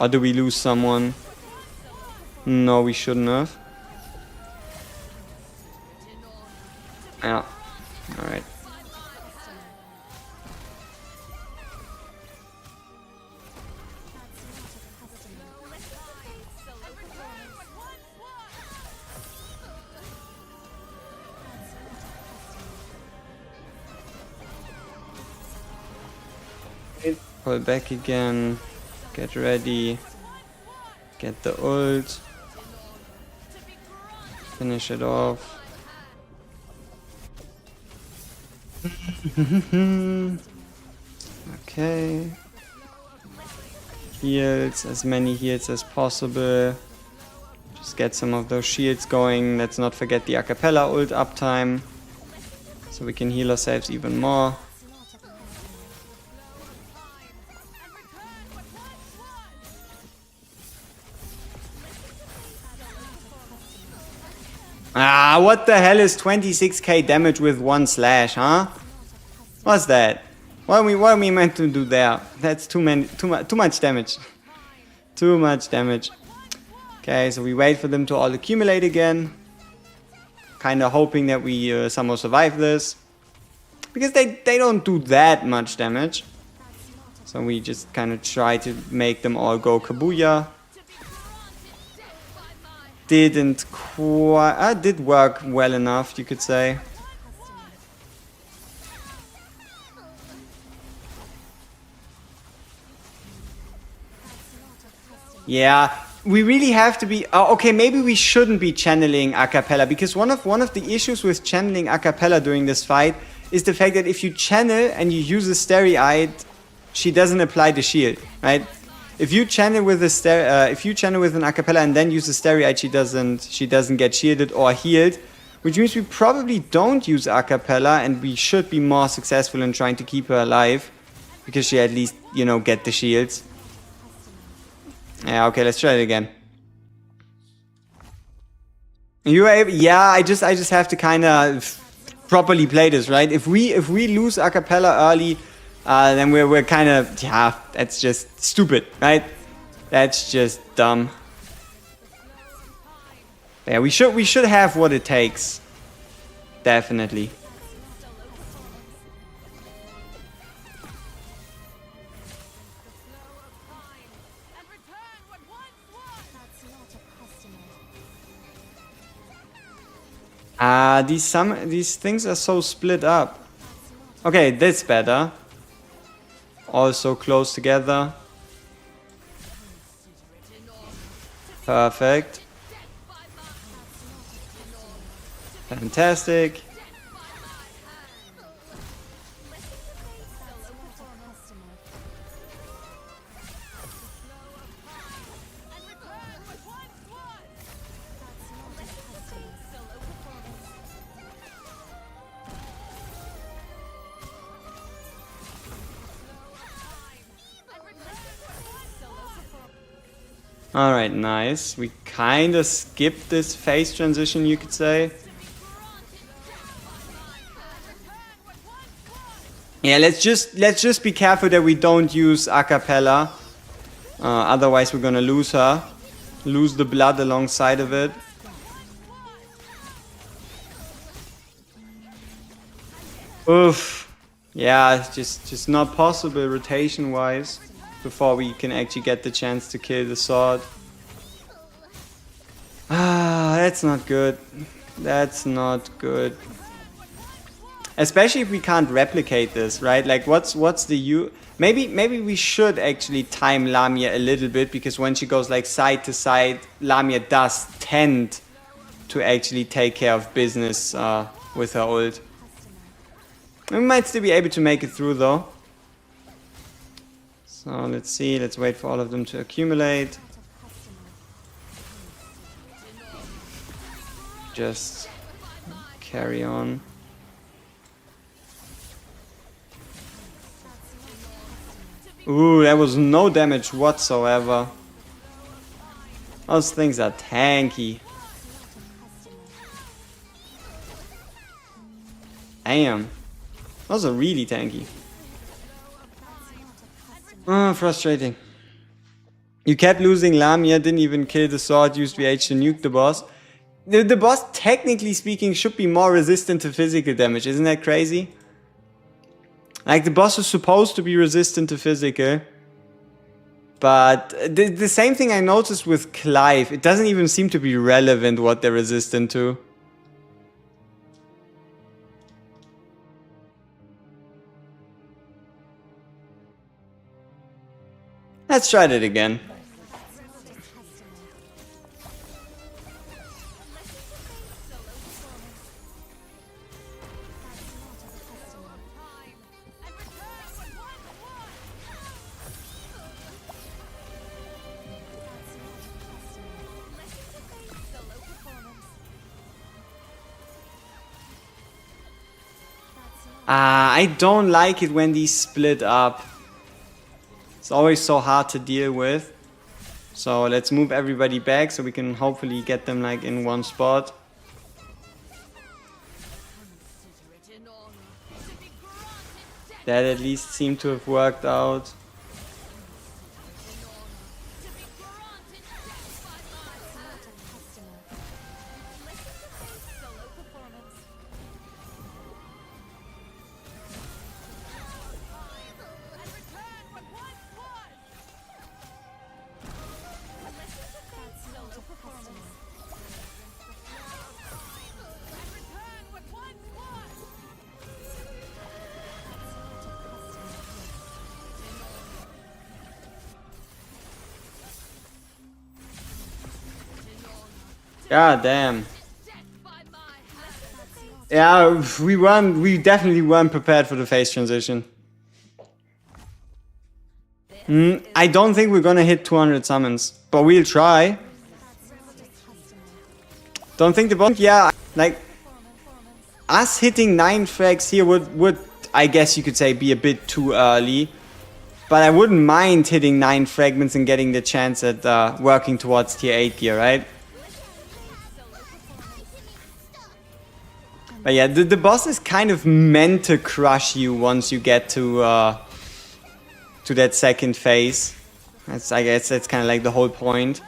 Or do we lose someone? No, we shouldn't have. Yeah, alright. Pull back again, get ready, get the ult, finish it off. Okay. Heals, as many heals as possible. Just get some of those shields going. Let's not forget the Acapella ult uptime, so we can heal ourselves even more. Ah, what the hell is 26k damage with one slash, huh? What's that? What are we meant to do there? That's too much damage. Too much damage. Okay, so we wait for them to all accumulate again. Kinda hoping that we somehow survive this. Because they don't do that much damage. So we just kinda try to make them all go kabuya. Didn't quite... did work well enough, you could say. Yeah, we really have to be... okay, maybe we shouldn't be channeling Acapella, because one of the issues with channeling Acapella during this fight is the fact that if you channel and you use a Stereoid, she doesn't apply the shield, right? If you channel with an Acapella and then use a Stereoid, she doesn't get shielded or healed, which means we probably don't use Acapella, and we should be more successful in trying to keep her alive, because she at least, you know, get the shields. Yeah, okay, let's try it again. You are able, yeah, I just have to kind of properly play this, right? If we lose Acapella early, then we're kind of, yeah, that's just stupid, right? That's just dumb. Yeah, we should have what it takes, definitely. These things are so split up. Okay, that's better. Also close together. Perfect. Fantastic. Alright, nice. We kind of skipped this phase transition, you could say. Yeah, let's just be careful that we don't use a cappella. Otherwise we're gonna lose her. Lose the blood alongside of it. Oof. Yeah, it's just not possible rotation wise before we can actually get the chance to kill the sword. Ah, that's not good. That's not good. Especially if we can't replicate this, right? Like what's the maybe we should actually time Lamia a little bit, because when she goes like side to side, Lamia does tend to actually take care of business with her ult. We might still be able to make it through though. So let's see, let's wait for all of them to accumulate. Just carry on. Ooh, there was no damage whatsoever. Those things are tanky. Damn. Those are really tanky. Oh, frustrating. You kept losing Lamia, didn't even kill the sword, used VH to nuke the boss. The boss, technically speaking, should be more resistant to physical damage. Isn't that crazy? Like, the boss is supposed to be resistant to physical. But the same thing I noticed with Clive. It doesn't even seem to be relevant what they're resistant to. Let's try that again. I don't like it when these split up. It's always so hard to deal with. So let's move everybody back so we can hopefully get them like in one spot. That at least seemed to have worked out. God damn. Yeah, we definitely weren't prepared for the phase transition. I don't think we're gonna hit 200 summons, but we'll try. Don't think the boss, yeah, like, us hitting 9 frags here would, I guess you could say, be a bit too early. But I wouldn't mind hitting 9 fragments and getting the chance at working towards tier 8 gear, right? But yeah, the boss is kind of meant to crush you once you get to that second phase. I guess that's kind of like the whole point.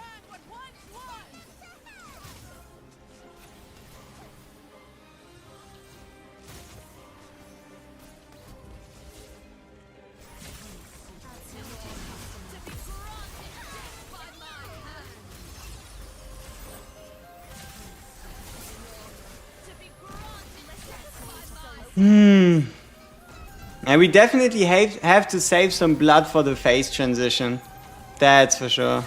And we definitely have to save some blood for the phase transition. That's for sure.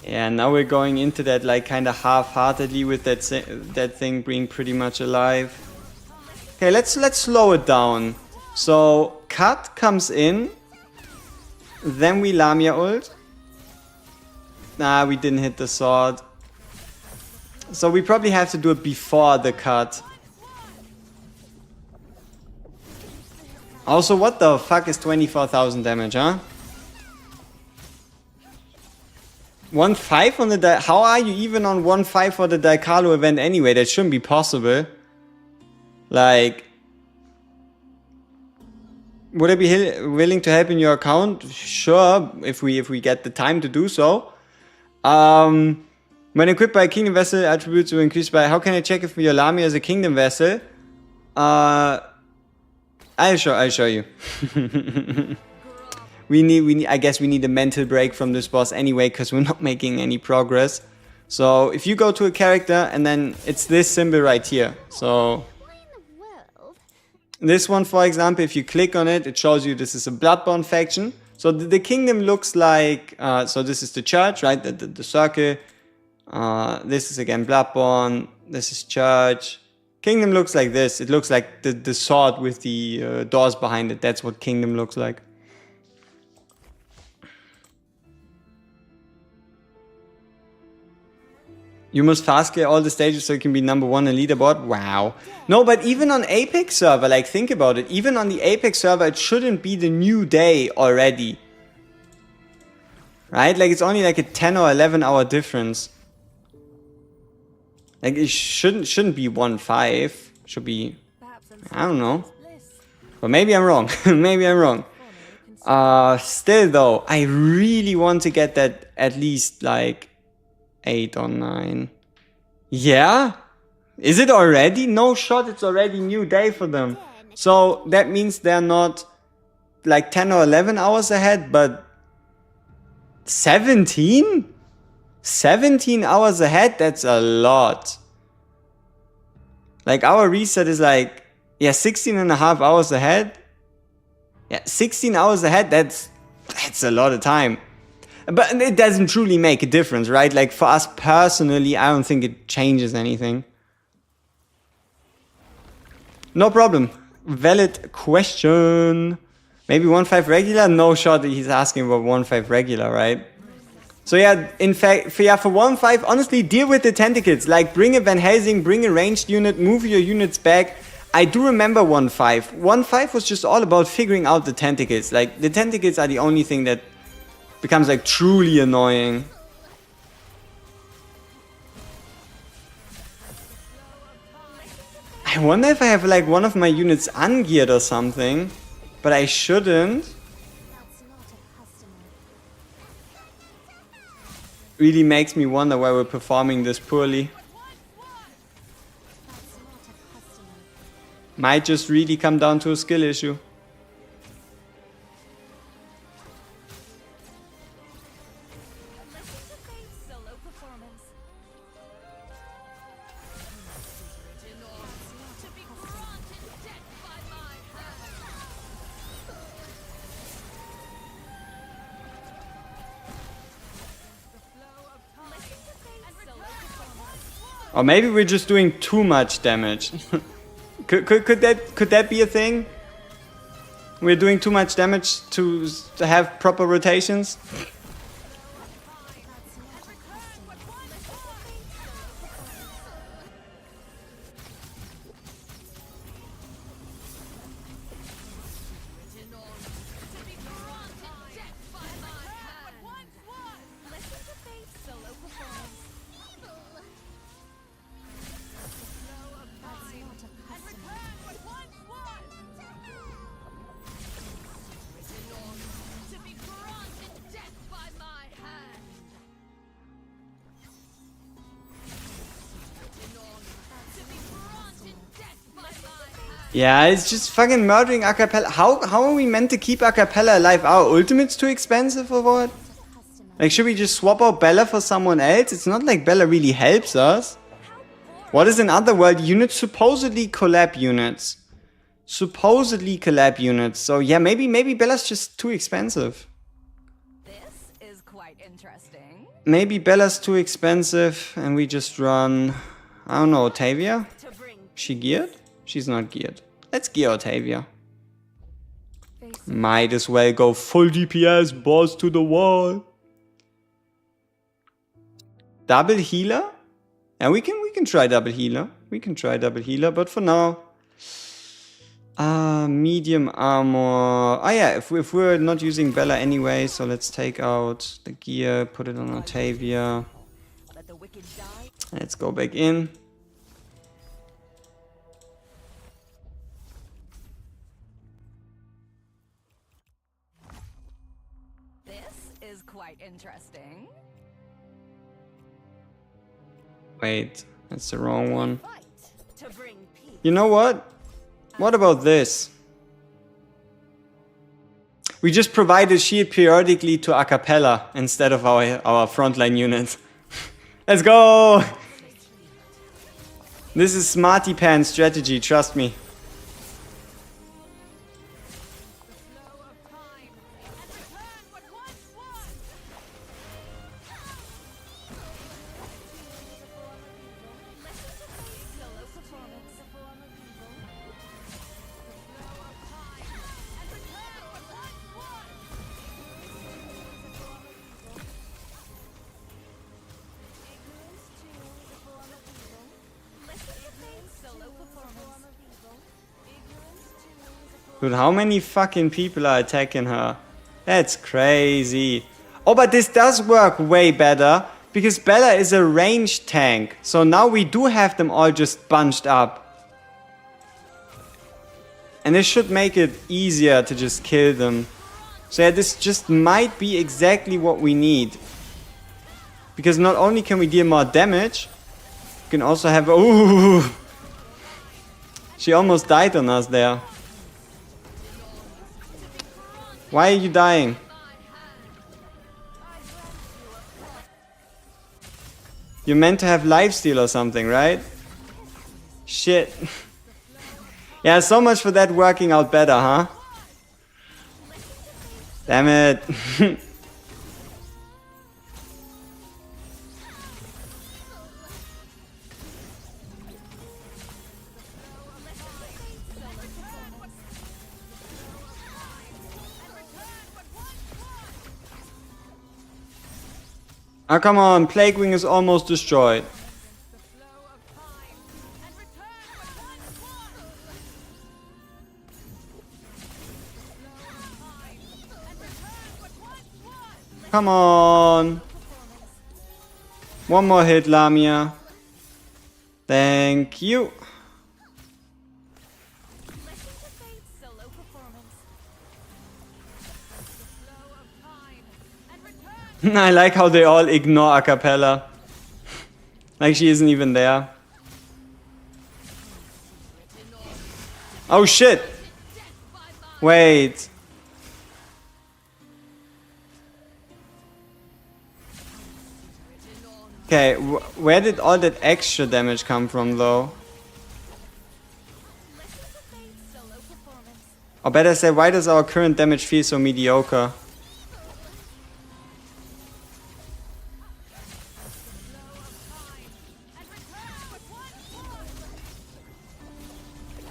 Yeah, now we're going into that like kind of half-heartedly with that thing being pretty much alive. Okay, let's slow it down. So cut comes in, then we Lamia ult, Nah, we didn't hit the sword. So we probably have to do it before the cut. Also, what the fuck is 24,000 damage, huh? 1-5 on the how are you even on 1-5 for the Daikalu event anyway? That shouldn't be possible. Like, would I be willing to help in your account? Sure, if we get the time to do so. When equipped by a kingdom vessel, attributes will increase by. How can I check if your Lamia is a kingdom vessel? I'll show you. we need. I guess we need a mental break from this boss anyway, because we're not making any progress. So if you go to a character and then it's this symbol right here. So this one, for example, if you click on it, it shows you this is a Bloodborne faction. So the kingdom looks like. So this is the church, right? The circle. This is again Bloodborne. This is church. Kingdom looks like this. It looks like the sword with the doors behind it. That's what Kingdom looks like. You must fast clear all the stages so you can be number 1 in leaderboard. Wow. No, but even on Apex server, like think about it. Even on the Apex server, it shouldn't be the new day already. Right? Like it's only like a 10 or 11 hour difference. Like it shouldn't be 1-5. Should be, I don't know. But maybe I'm wrong. Maybe I'm wrong. Still though, I really want to get that at least like 8 or 9. Yeah? Is it already? No shot, it's already new day for them. So that means they're not like 10 or 11 hours ahead, but 17? 17 hours ahead? That's a lot. Like our reset is like, yeah, 16 and a half hours ahead. Yeah, 16 hours ahead, that's a lot of time. But it doesn't truly make a difference, right? Like for us personally, I don't think it changes anything. No problem. Valid question. Maybe 1-5 regular? No shot he's asking about 1-5 regular, right? So yeah, in fact, for 1-5, honestly, deal with the tentacles. Like, bring a Van Helsing, bring a ranged unit, move your units back. I do remember 1-5. 1-5 was just all about figuring out the tentacles. Like, the tentacles are the only thing that becomes, like, truly annoying. I wonder if I have, like, one of my units ungeared or something. But I shouldn't. Really makes me wonder why we're performing this poorly. Might just really come down to a skill issue. Or maybe we're just doing too much damage. could that be a thing? We're doing too much damage to have proper rotations? Yeah, it's just fucking murdering Acapella. How are we meant to keep Acapella alive? Our ultimate's too expensive or what? Like, should we just swap out Bella for someone else? It's not like Bella really helps us. What is in Otherworld? Units supposedly collab units. Supposedly collab units. So yeah, maybe Bella's just too expensive. This is quite interesting. Maybe Bella's too expensive and we just run, I don't know, Otavia? She geared? She's not geared. Let's gear Otavia. Might as well go full DPS, balls to the wall. Double healer? And we can try double healer. We can try double healer, but for now, medium armor. Ah yeah, if we're not using Bella anyway, so let's take out the gear, put it on Octavia. Let the wicked die. Let's go back in. This is quite interesting. Wait, that's the wrong one. Fight to bring peace. You know what? What about this? We just provide a shield periodically to a cappella instead of our frontline unit. Let's go! This is smarty pants strategy, trust me. Dude, how many fucking people are attacking her? That's crazy. Oh, but this does work way better because Bella is a ranged tank. So now we do have them all just bunched up. And this should make it easier to just kill them. So yeah, this just might be exactly what we need. Because not only can we deal more damage, we can also have... Ooh! She almost died on us there. Why are you dying? You're meant to have lifesteal or something, right? Shit. Yeah, so much for that working out better, huh? Damn it. Ah, come on, Plague Wing is almost destroyed. Come on. One more hit, Lamia. Thank you. I like how they all ignore a cappella. Like she isn't even there. Oh shit! Wait. Okay, where did all that extra damage come from though? Or better say, why does our current damage feel so mediocre?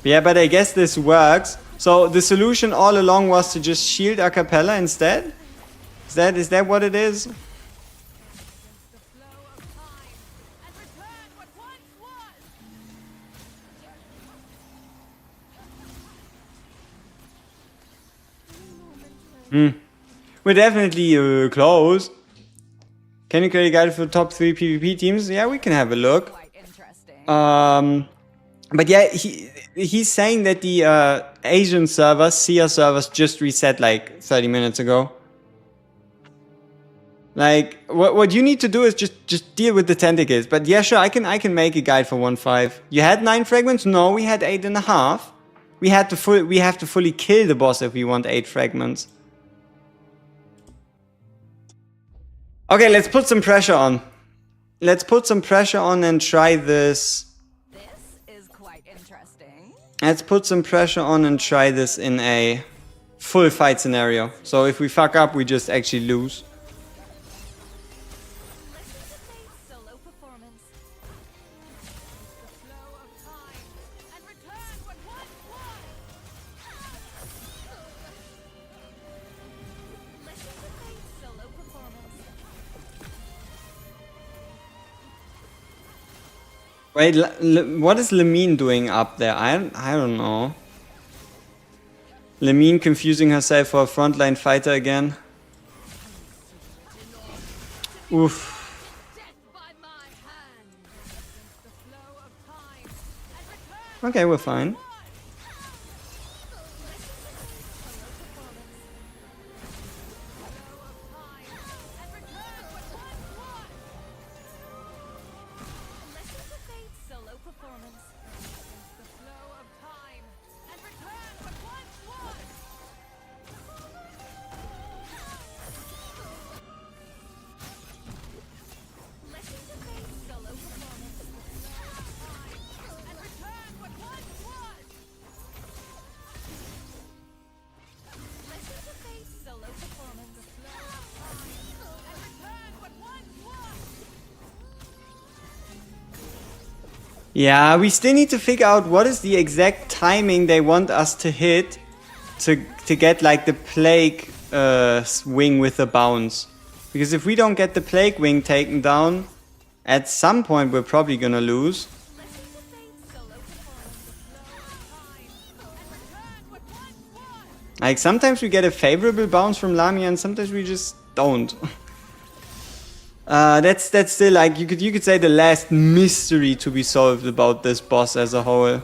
Yeah, but I guess this works. So the solution all along was to just shield a cappella instead? Is that what it is? We're definitely close. Can you create a guide for top 3 PvP teams? Yeah, we can have a look. Quite interesting. But yeah, he's saying that the Asian servers, SIA servers, just reset like 30 minutes ago. Like, what you need to do is just deal with the tentacles. But yeah, sure, I can make a guide for 1.5. You had 9 fragments? No, we had 8.5. We have to fully kill the boss if we want 8 fragments. Okay, let's put some pressure on. Let's put some pressure on and try this. This is quite interesting. Let's put some pressure on and try this in a full fight scenario. So if we fuck up, we just actually lose. Solo performance. The flow of time and return what once was. Listen to Fate's solo performance. Wait, what is Lamine doing up there? I don't know. Lamine confusing herself for a frontline fighter again. Oof. Okay, we're fine. Yeah, we still need to figure out what is the exact timing they want us to hit to get like the plague wing with the bounce. Because if we don't get the plague wing taken down, at some point we're probably gonna lose. Like sometimes we get a favorable bounce from Lamia and sometimes we just don't. That's still like you could say the last mystery to be solved about this boss as a whole.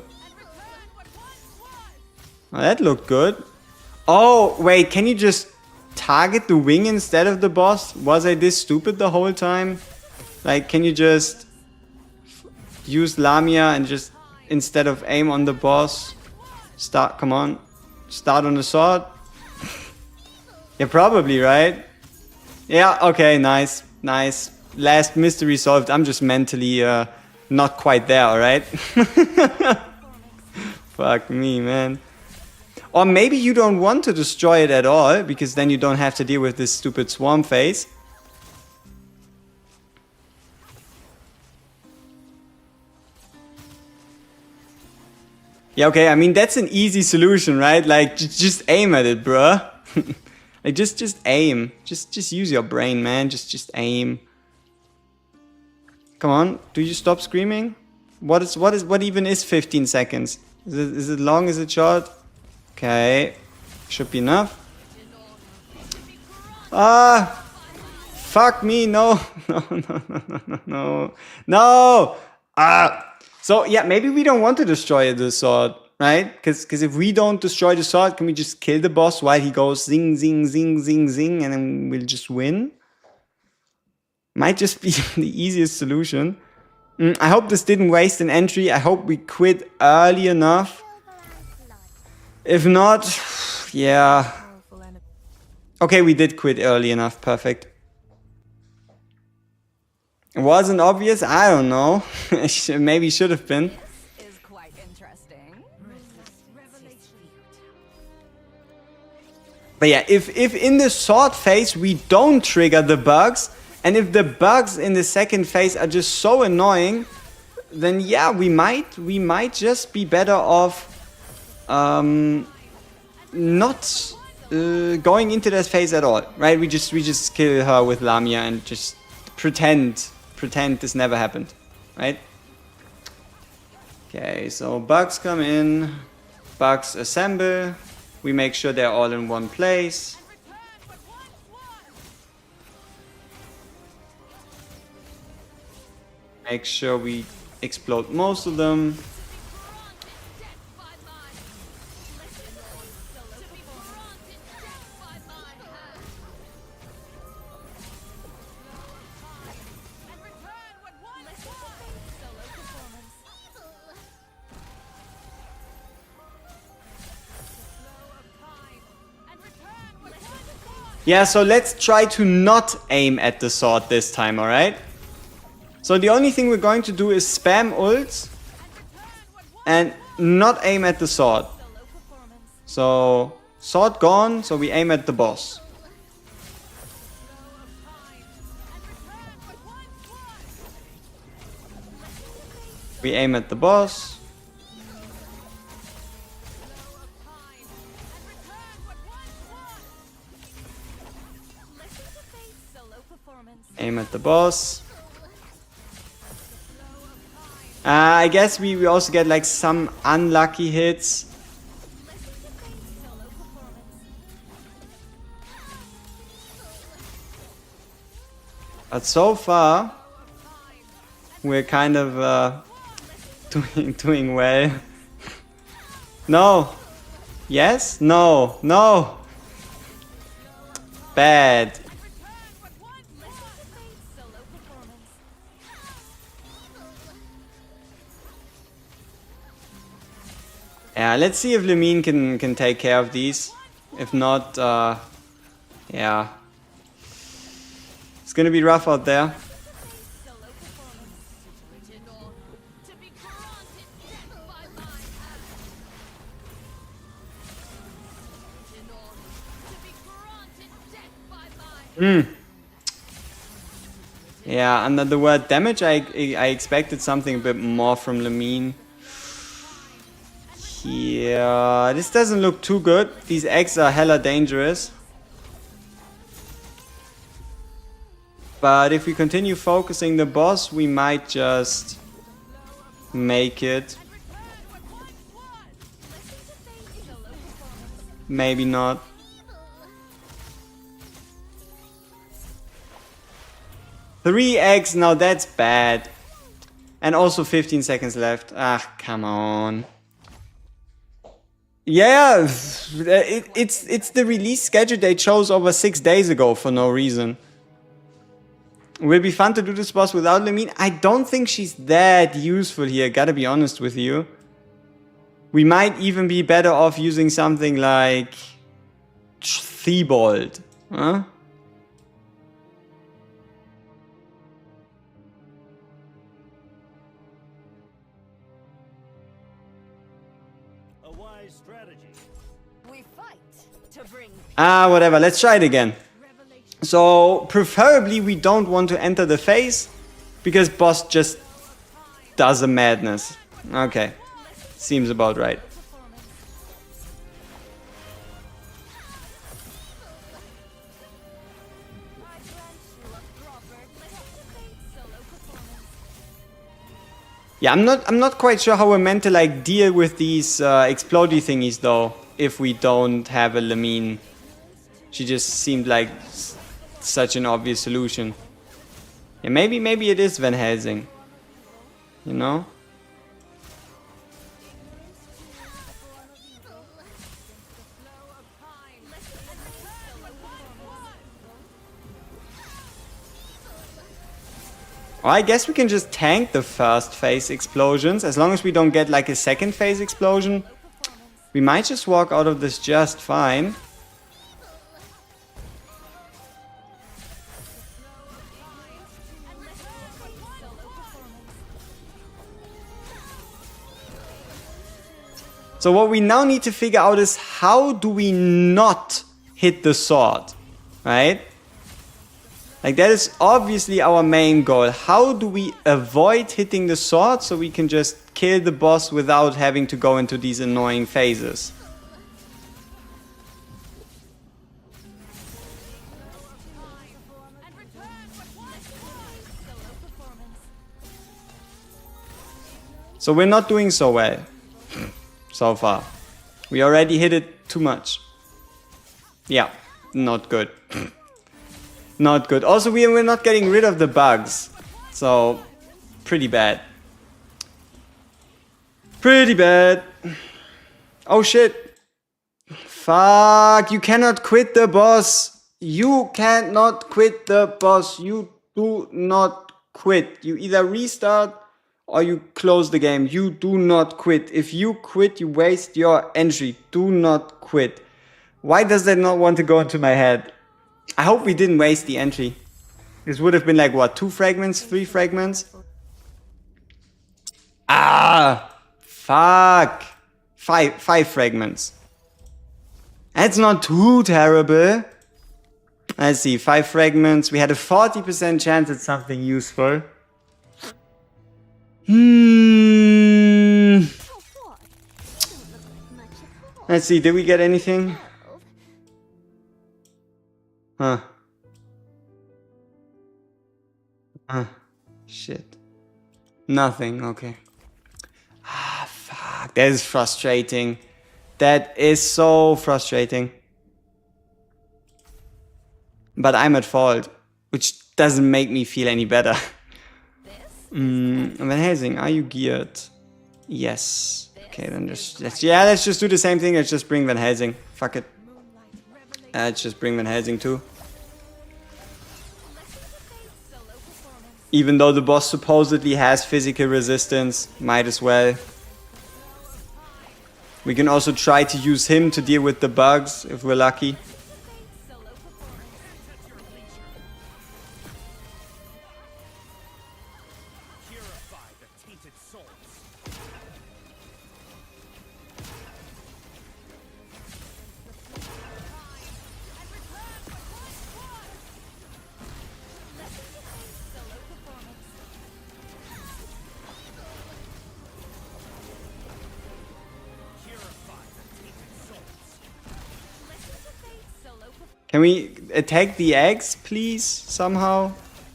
Oh, that looked good. Oh wait, can you just target the wing instead of the boss? Was I this stupid the whole time? Like, can you just use Lamia and just instead of aim on the boss, start? Come on, start on the sword. Yeah, probably right. Yeah. Okay. Nice. Nice. Last mystery solved. I'm just mentally not quite there, alright? Fuck me, man. Or maybe you don't want to destroy it at all, because then you don't have to deal with this stupid swarm phase. Yeah, okay, I mean, that's an easy solution, right? Like, just aim at it, bruh. Like, just aim. Just use your brain, man. Just aim. Come on, do you stop screaming? What even is 15 seconds? Is it long? Is it short? Okay, should be enough. Ah, fuck me, no, no. Ah, so yeah, maybe we don't want to destroy the sword, right? Because if we don't destroy the sword, can we just kill the boss while he goes zing, zing, zing, zing, zing, and then we'll just win? Might just be the easiest solution. I hope this didn't waste an entry. I hope we quit early enough. If not, yeah. Okay, we did quit early enough. Perfect. It wasn't obvious? I don't know. Maybe should have been. This is quite interesting. But yeah, if in the sword phase we don't trigger the bugs, and if the bugs in the second phase are just so annoying, then yeah, we might just be better off not going into that phase at all, right? We just kill her with Lamia and just pretend this never happened, right? Okay, so bugs come in, bugs assemble, we make sure they're all in one place. Make sure we explode most of them. Yeah, so let's try to not aim at the sword this time, alright? So the only thing we're going to do is spam ults and not aim at the sword. So, sword gone, so we aim at the boss. We aim at the boss. Aim at the boss. I guess we also get like some unlucky hits. But so far, we're kind of doing well. No. Yes? No. No. Bad. Yeah, let's see if Lemine can take care of these. If not, yeah. It's gonna be rough out there. Yeah, under the word damage, I expected something a bit more from Lemine. Yeah, this doesn't look too good. These eggs are hella dangerous. But if we continue focusing the boss, we might just make it. Maybe not. Three eggs, now that's bad. And also 15 seconds left. Ah, come on. Yeah, it's the release schedule they chose over 6 days ago for no reason. Will be fun to do this boss without Lemine. I don't think she's that useful here, gotta be honest with you. We might even be better off using something like Thibault. Huh? A wise strategy. We fight to bring Whatever, let's try it again. So, preferably we don't want to enter the phase, because boss just does a madness. Okay, seems about right. Yeah, I'm not quite sure how we're meant to like deal with these explodey thingies though, if we don't have a Lemine. She just seemed like such an obvious solution. Yeah, maybe it is Van Helsing. You know? Well, I guess we can just tank the first phase explosions. As long as we don't get like a second phase explosion, we might just walk out of this just fine. So what we now need to figure out is how do we not hit the sword, right? Like that is obviously our main goal. How do we avoid hitting the sword so we can just kill the boss without having to go into these annoying phases? So we're not doing so well so far. We already hit it too much. Yeah, not good. Not good. Also, we're not getting rid of the bugs. So, pretty bad. Pretty bad. Oh shit. Fuck, you cannot quit the boss. You cannot quit the boss. You do not quit. You either restart or you close the game. You do not quit. If you quit, you waste your entry. Do not quit. Why does that not want to go into my head? I hope we didn't waste the entry. This would have been like, what, 2 fragments? 3 fragments? Ah! Fuck! 5 fragments. That's not too terrible. Let's see, 5 fragments. We had a 40% chance at something useful. Let's see, did we get anything? Huh. Shit. Nothing, okay. fuck, that is frustrating. That is so frustrating. But I'm at fault, which doesn't make me feel any better. Van Helsing, are you geared? Yes. Okay, then let's just do the same thing. Let's just bring Van Helsing. Fuck it. Let's just bring Van Helsing too. Even though the boss supposedly has physical resistance, might as well. We can also try to use him to deal with the bugs if we're lucky. Can we attack the eggs, please, somehow?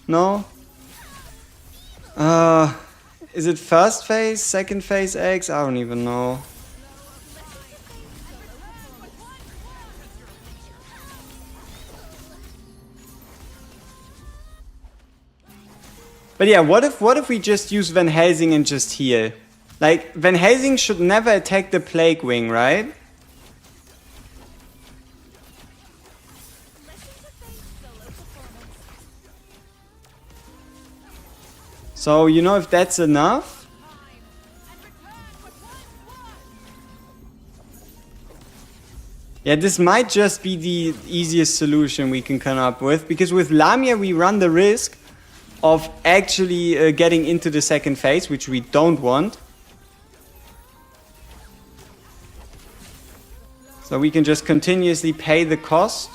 No? Is it first phase, second phase eggs? I don't even know. But yeah, what if we just use Van Helsing and just heal? Like, Van Helsing should never attack the Plague Wing, right? So, you know, if that's enough. Yeah, this might just be the easiest solution we can come up with. Because with Lamia we run the risk of actually getting into the second phase, which we don't want. So we can just continuously pay the cost.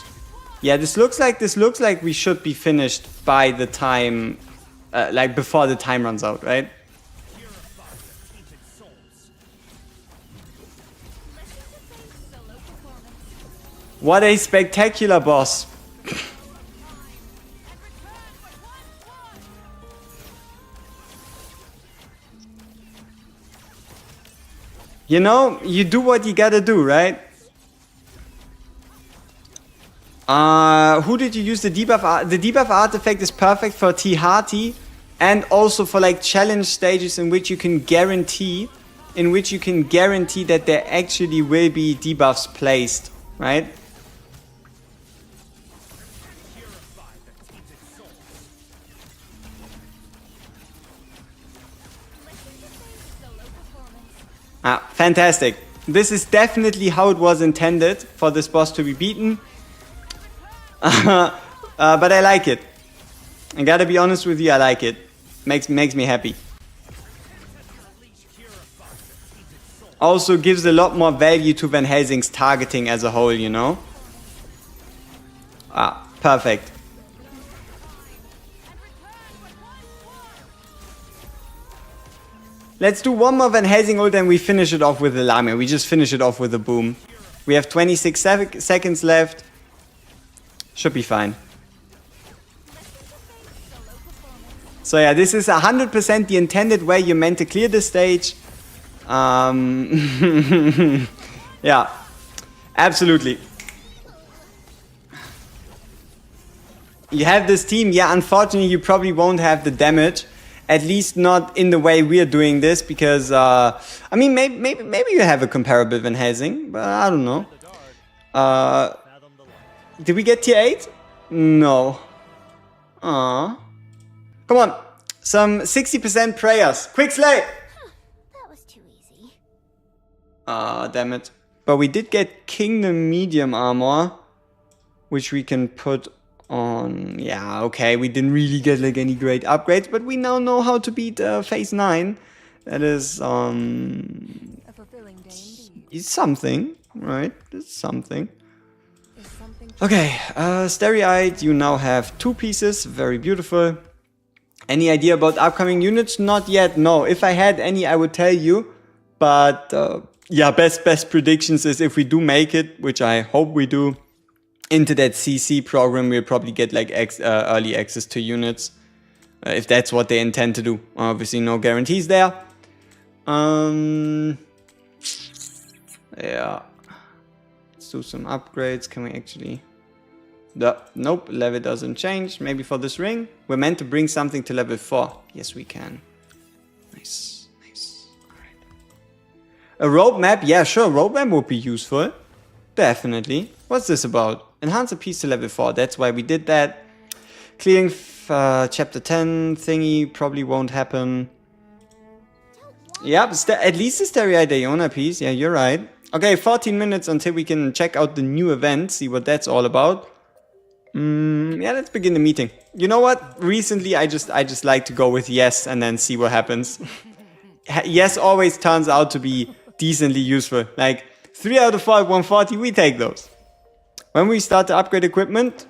Yeah, this looks like we should be finished by the time... like before the time runs out, right? What a spectacular boss. You know, you do what you gotta do, right? Who did you use the debuff? The debuff artifact is perfect for T-Hearty and also for like challenge stages in which you can guarantee that there actually will be debuffs placed, right? Fantastic. This is definitely how it was intended for this boss to be beaten. But I like it. I gotta be honest with you, I like it. Makes me happy. Also gives a lot more value to Van Helsing's targeting as a whole, you know? Perfect. Let's do one more Van Helsing ult and we finish it off with the Lamia. We just finish it off with the boom. We have 26 seconds left. Should be fine. So yeah, this is 100% the intended way you're meant to clear the stage. Yeah, absolutely. You have this team, yeah, unfortunately you probably won't have the damage. At least not in the way we're doing this, because, I mean, maybe you have a comparable Van Helsing, but I don't know. Did we get tier 8? No. Aww. Come on. Some 60% prayers. Quick slay! That was too easy. Damn it. But we did get Kingdom Medium Armor, which we can put on... Yeah, okay, we didn't really get like any great upgrades, but we now know how to beat Phase 9. That is, A fulfilling day indeed. it's something, right? It's something. Is something Okay, Starry-Eyed, you now have 2 pieces, very beautiful. Any idea about upcoming units? Not yet, no. If I had any, I would tell you. But, yeah, best predictions is if we do make it, which I hope we do, into that CC program, we'll probably get like early access to units. If that's what they intend to do. Obviously, no guarantees there. Yeah. Let's do some upgrades. Can we actually... Nope, level doesn't change. Maybe for this ring? We're meant to bring something to level 4. Yes, we can. Nice, nice. Alright. A roadmap? Yeah, sure, roadmap would be useful. Definitely. What's this about? Enhance a piece to level 4. That's why we did that. Clearing chapter 10 thingy probably won't happen. Yeah, at least the Stereo Diona piece. Yeah, you're right. Okay, 14 minutes until we can check out the new event, see what that's all about. Yeah, let's begin the meeting. You know what? Recently, I just like to go with yes and then see what happens. Yes always turns out to be decently useful. Like 3 out of 4 at 140, we take those. When we start to upgrade equipment,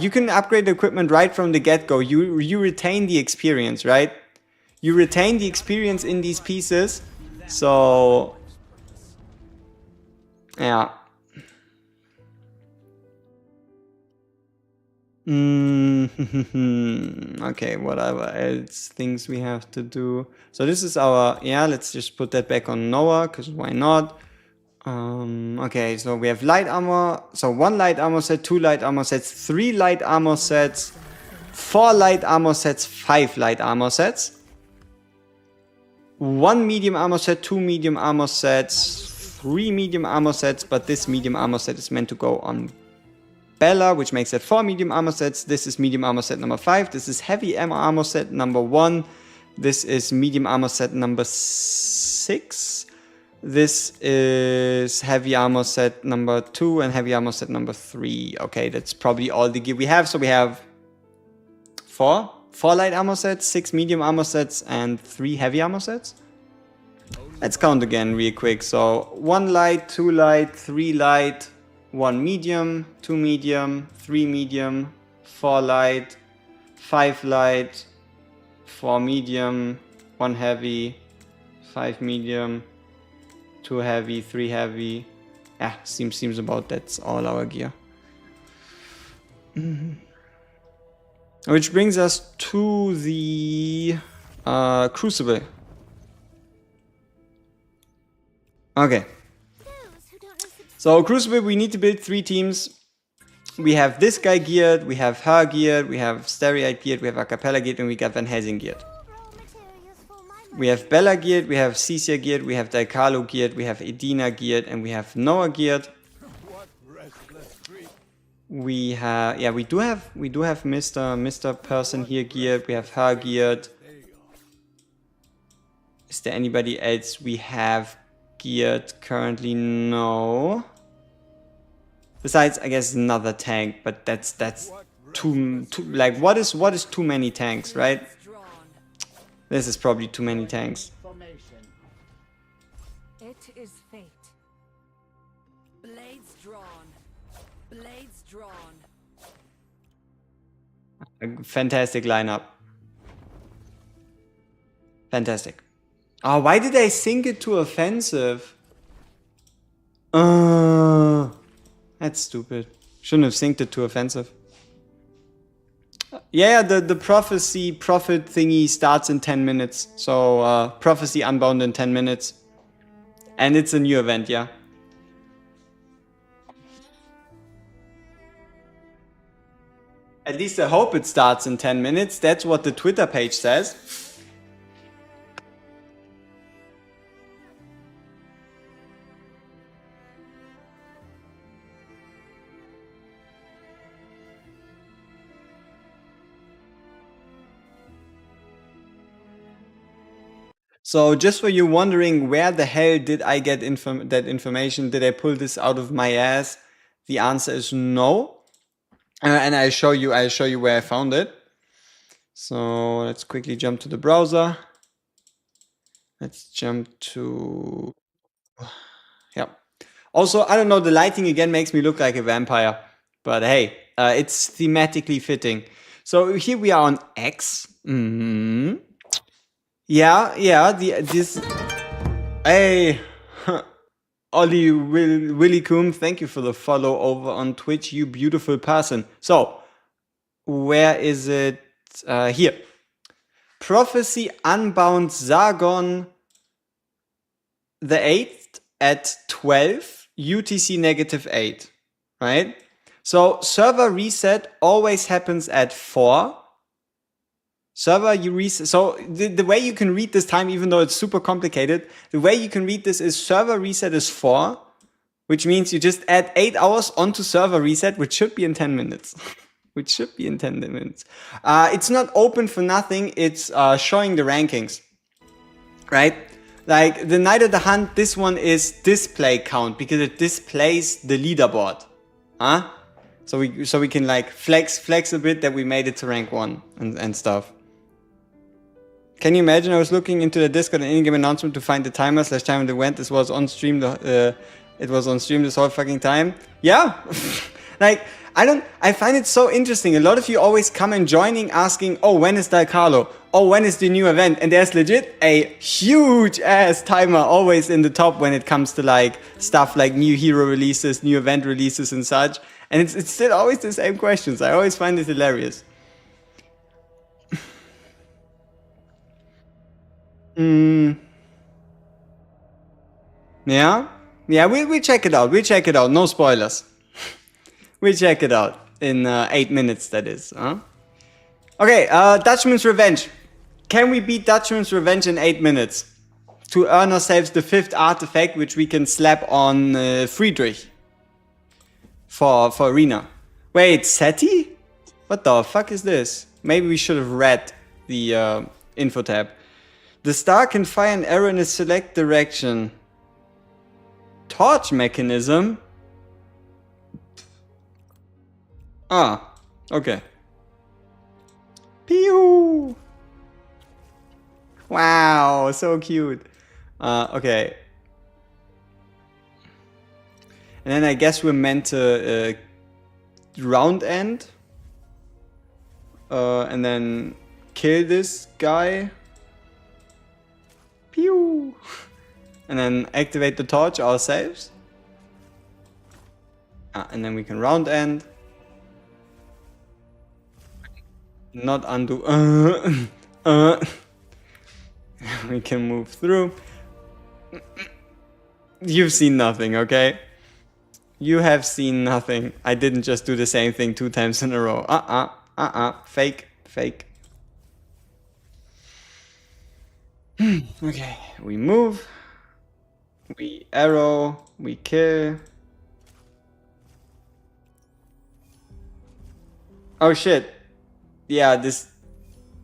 you can upgrade the equipment right from the get-go. You retain the experience, right? You retain the experience in these pieces. So, yeah. Okay, whatever else things we have to do. So this is our, yeah, let's just put that back on Noah, because why not? Okay, so we have light armor. So 1 light armor set, 2 light armor sets, 3 light armor sets, 4 light armor sets, 5 light armor sets. 1 medium armor set, 2 medium armor sets, 3 medium armor sets, but this medium armor set is meant to go on Bella, which makes it 4 medium armor sets. This is medium armor set number 5. This is heavy armor set number 1. This is medium armor set number 6. This is heavy armor set number 2 and heavy armor set number 3. Okay, that's probably all the gear we have. So we have 4 light armor sets, 6 medium armor sets, and 3 heavy armor sets. Let's count again real quick. So 1 light, 2 light, 3 light, 1 medium, 2 medium, 3 medium, 4 light, 5 light, 4 medium, 1 heavy, 5 medium, 2 heavy, 3 heavy. Yeah, seems about that's all our gear. Which brings us to the Crucible. Okay. So Crucible, we need to build 3 teams. We have this guy geared, we have her geared, we have Stereoid geared, we have Acapella geared, and we got Van Helsing geared. We have Bella geared, we have Cecia geared, we have Daikalo geared, we have Edina geared, and we have Noah geared. We have, yeah, we do have Mr. Person here geared, we have her geared. Is there anybody else we have geared currently? No. Besides, I guess another tank, but that's too like what is too many tanks, right? This is probably too many tanks. It is fate. Blades drawn. Blades drawn. A fantastic lineup. Fantastic. Oh, why did I sync it to offensive? That's stupid. Shouldn't have synced it to offensive. Yeah, the prophet thingy starts in 10 minutes. So, prophecy unbound in 10 minutes. And it's a new event, yeah. At least I hope it starts in 10 minutes. That's what the Twitter page says. So just for you wondering, where the hell did I get that information? Did I pull this out of my ass? The answer is no. And I'll show you where I found it. So let's quickly jump to the browser. Let's jump to, yeah. Also, I don't know, the lighting again makes me look like a vampire, but hey, it's thematically fitting. So here we are on X. Yeah, this. Hey, Ollie Willy Coom, thank you for the follow over on Twitch, you beautiful person. So, where is it? Here. Prophecy Unbound Sargon the 8th at 12 UTC -8, right? So server reset always happens at 4. Server you reset. So the way you can read this time, even though it's super complicated, the way you can read this is server reset is 4, which means you just add 8 hours onto server reset, which should be in 10 minutes. Which should be in 10 minutes. It's not open for nothing. It's showing the rankings, right? Like the Night of the Hunt, this one is display count because it displays the leaderboard. Huh? So we can like flex a bit that we made it to rank 1 and stuff. Can you imagine? I was looking into the Discord and in-game announcement to find the timer / time of the event. This was on stream. It was on stream this whole fucking time. Yeah, like I find it so interesting. A lot of you always come and joining asking, oh, when is Del Carlo? Oh, when is the new event? And there's legit a huge ass timer always in the top when it comes to like stuff like new hero releases, new event releases and such. And it's still always the same questions. I always find it hilarious. Yeah, we check it out. We check it out. No spoilers. We check it out in 8 minutes. That is. Okay. Dutchman's Revenge. Can we beat Dutchman's Revenge in 8 minutes to earn ourselves the 5th artifact, which we can slap on Friedrich for arena? Wait, SETI? What the fuck is this? Maybe we should have read the info tab. The star can fire an arrow in a select direction. Torch mechanism? Ah, okay. Pew! Wow, so cute. Okay. And then I guess we're meant to round end. And then kill this guy. Pew! And then activate the torch ourselves. And then we can round end. Not undo. We can move through. You've seen nothing, okay? You have seen nothing. I didn't just do the same thing 2 times in a row. Fake. Okay, we move. We arrow. We kill. Oh shit. Yeah, this...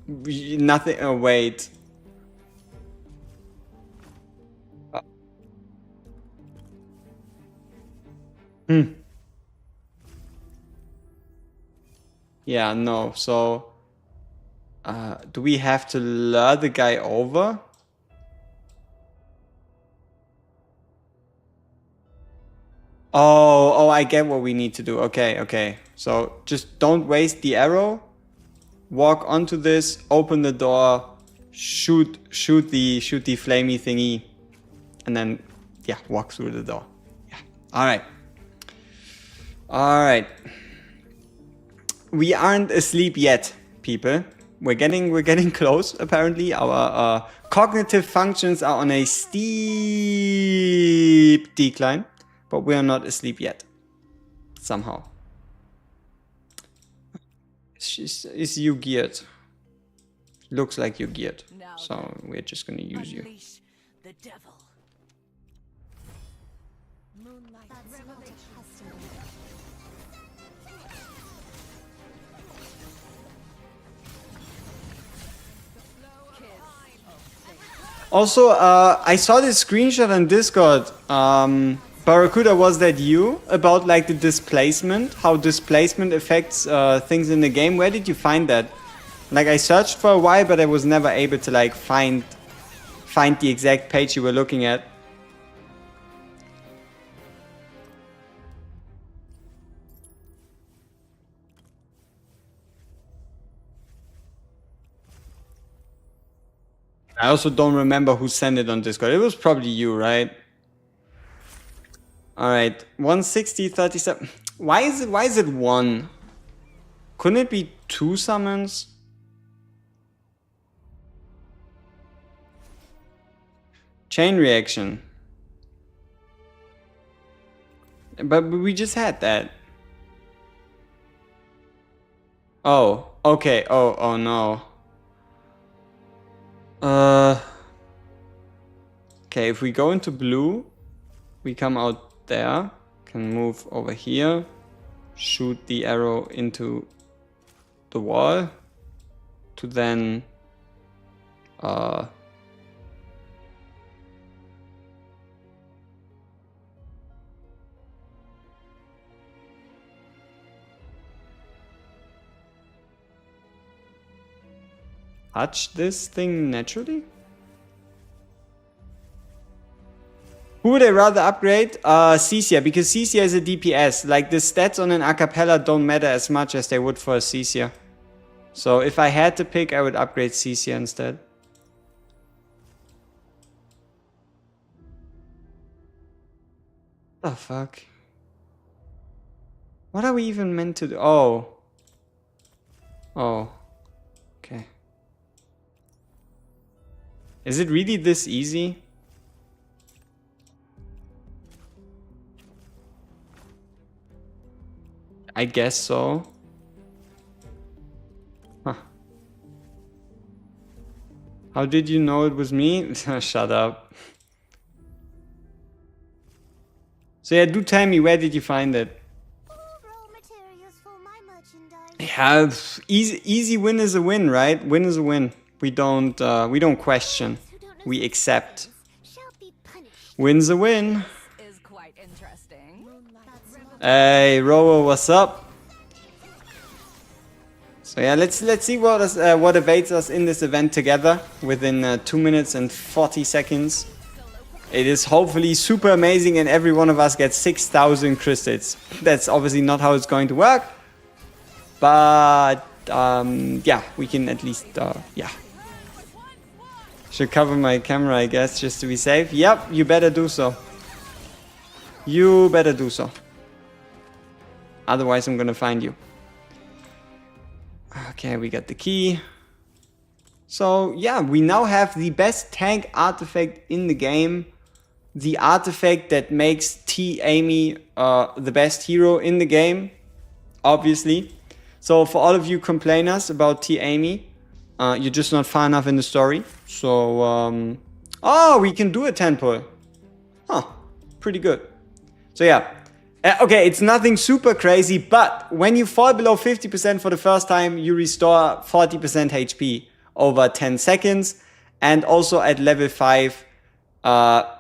Nothing... Oh, wait. Yeah, no, so... do we have to lure the guy over? Oh, I get what we need to do. Okay. So just don't waste the arrow. Walk onto this, open the door, shoot the flamey thingy, and then yeah, walk through the door. Yeah. All right. We aren't asleep yet, people. We're getting close. Apparently, our cognitive functions are on a steep decline, but we are not asleep yet. Somehow. Is you geared? Looks like you're geared. So we're just gonna use you. The devil. Moonlight revelation. Also, I saw this screenshot on Discord. Barracuda, was that you? About like the displacement, how displacement affects things in the game. Where did you find that? Like I searched for a while, but I was never able to like find the exact page you were looking at. I also don't remember who sent it on Discord. It was probably you, right? Alright, 160, 37. Why is it 1? Couldn't it be 2 summons? Chain reaction. But we just had that. Oh, okay. Oh no. Okay, if we go into blue, we come out there. Can move over here. Shoot the arrow into the wall. To then... touch this thing naturally? Who would I rather upgrade? Cecia, because Cecia is a DPS. Like, the stats on an acapella don't matter as much as they would for a Cecia. So if I had to pick, I would upgrade Cecia instead. What the fuck? What are we even meant to do? Oh. Oh. Okay. Is it really this easy? I guess so. Huh. How did you know it was me? Shut up. So yeah, do tell me, where did you find it? Raw materials for my merchandise. Yeah, easy win is a win, right? Win is a win. We don't question. We accept. Shall be punished. Win's a win. Is quite interesting. Hey, Rowo, what's up? So yeah, let's see what awaits us in this event together within 2 minutes and 40 seconds. It is hopefully super amazing and every one of us gets 6,000 crystals. That's obviously not how it's going to work. But yeah, we can at least, yeah. Should cover my camera, I guess, just to be safe. Yep, you better do so. You better do so. Otherwise, I'm gonna find you. Okay, we got the key. So, yeah, we now have the best tank artifact in the game. The artifact that makes T. Amy the best hero in the game, obviously. So, for all of you complainers about T. Amy, you're just not far enough in the story. So, oh, we can do a 10 pull. Huh, pretty good. So, yeah. Okay, it's nothing super crazy, but when you fall below 50% for the first time, you restore 40% HP over 10 seconds. And also at level 5,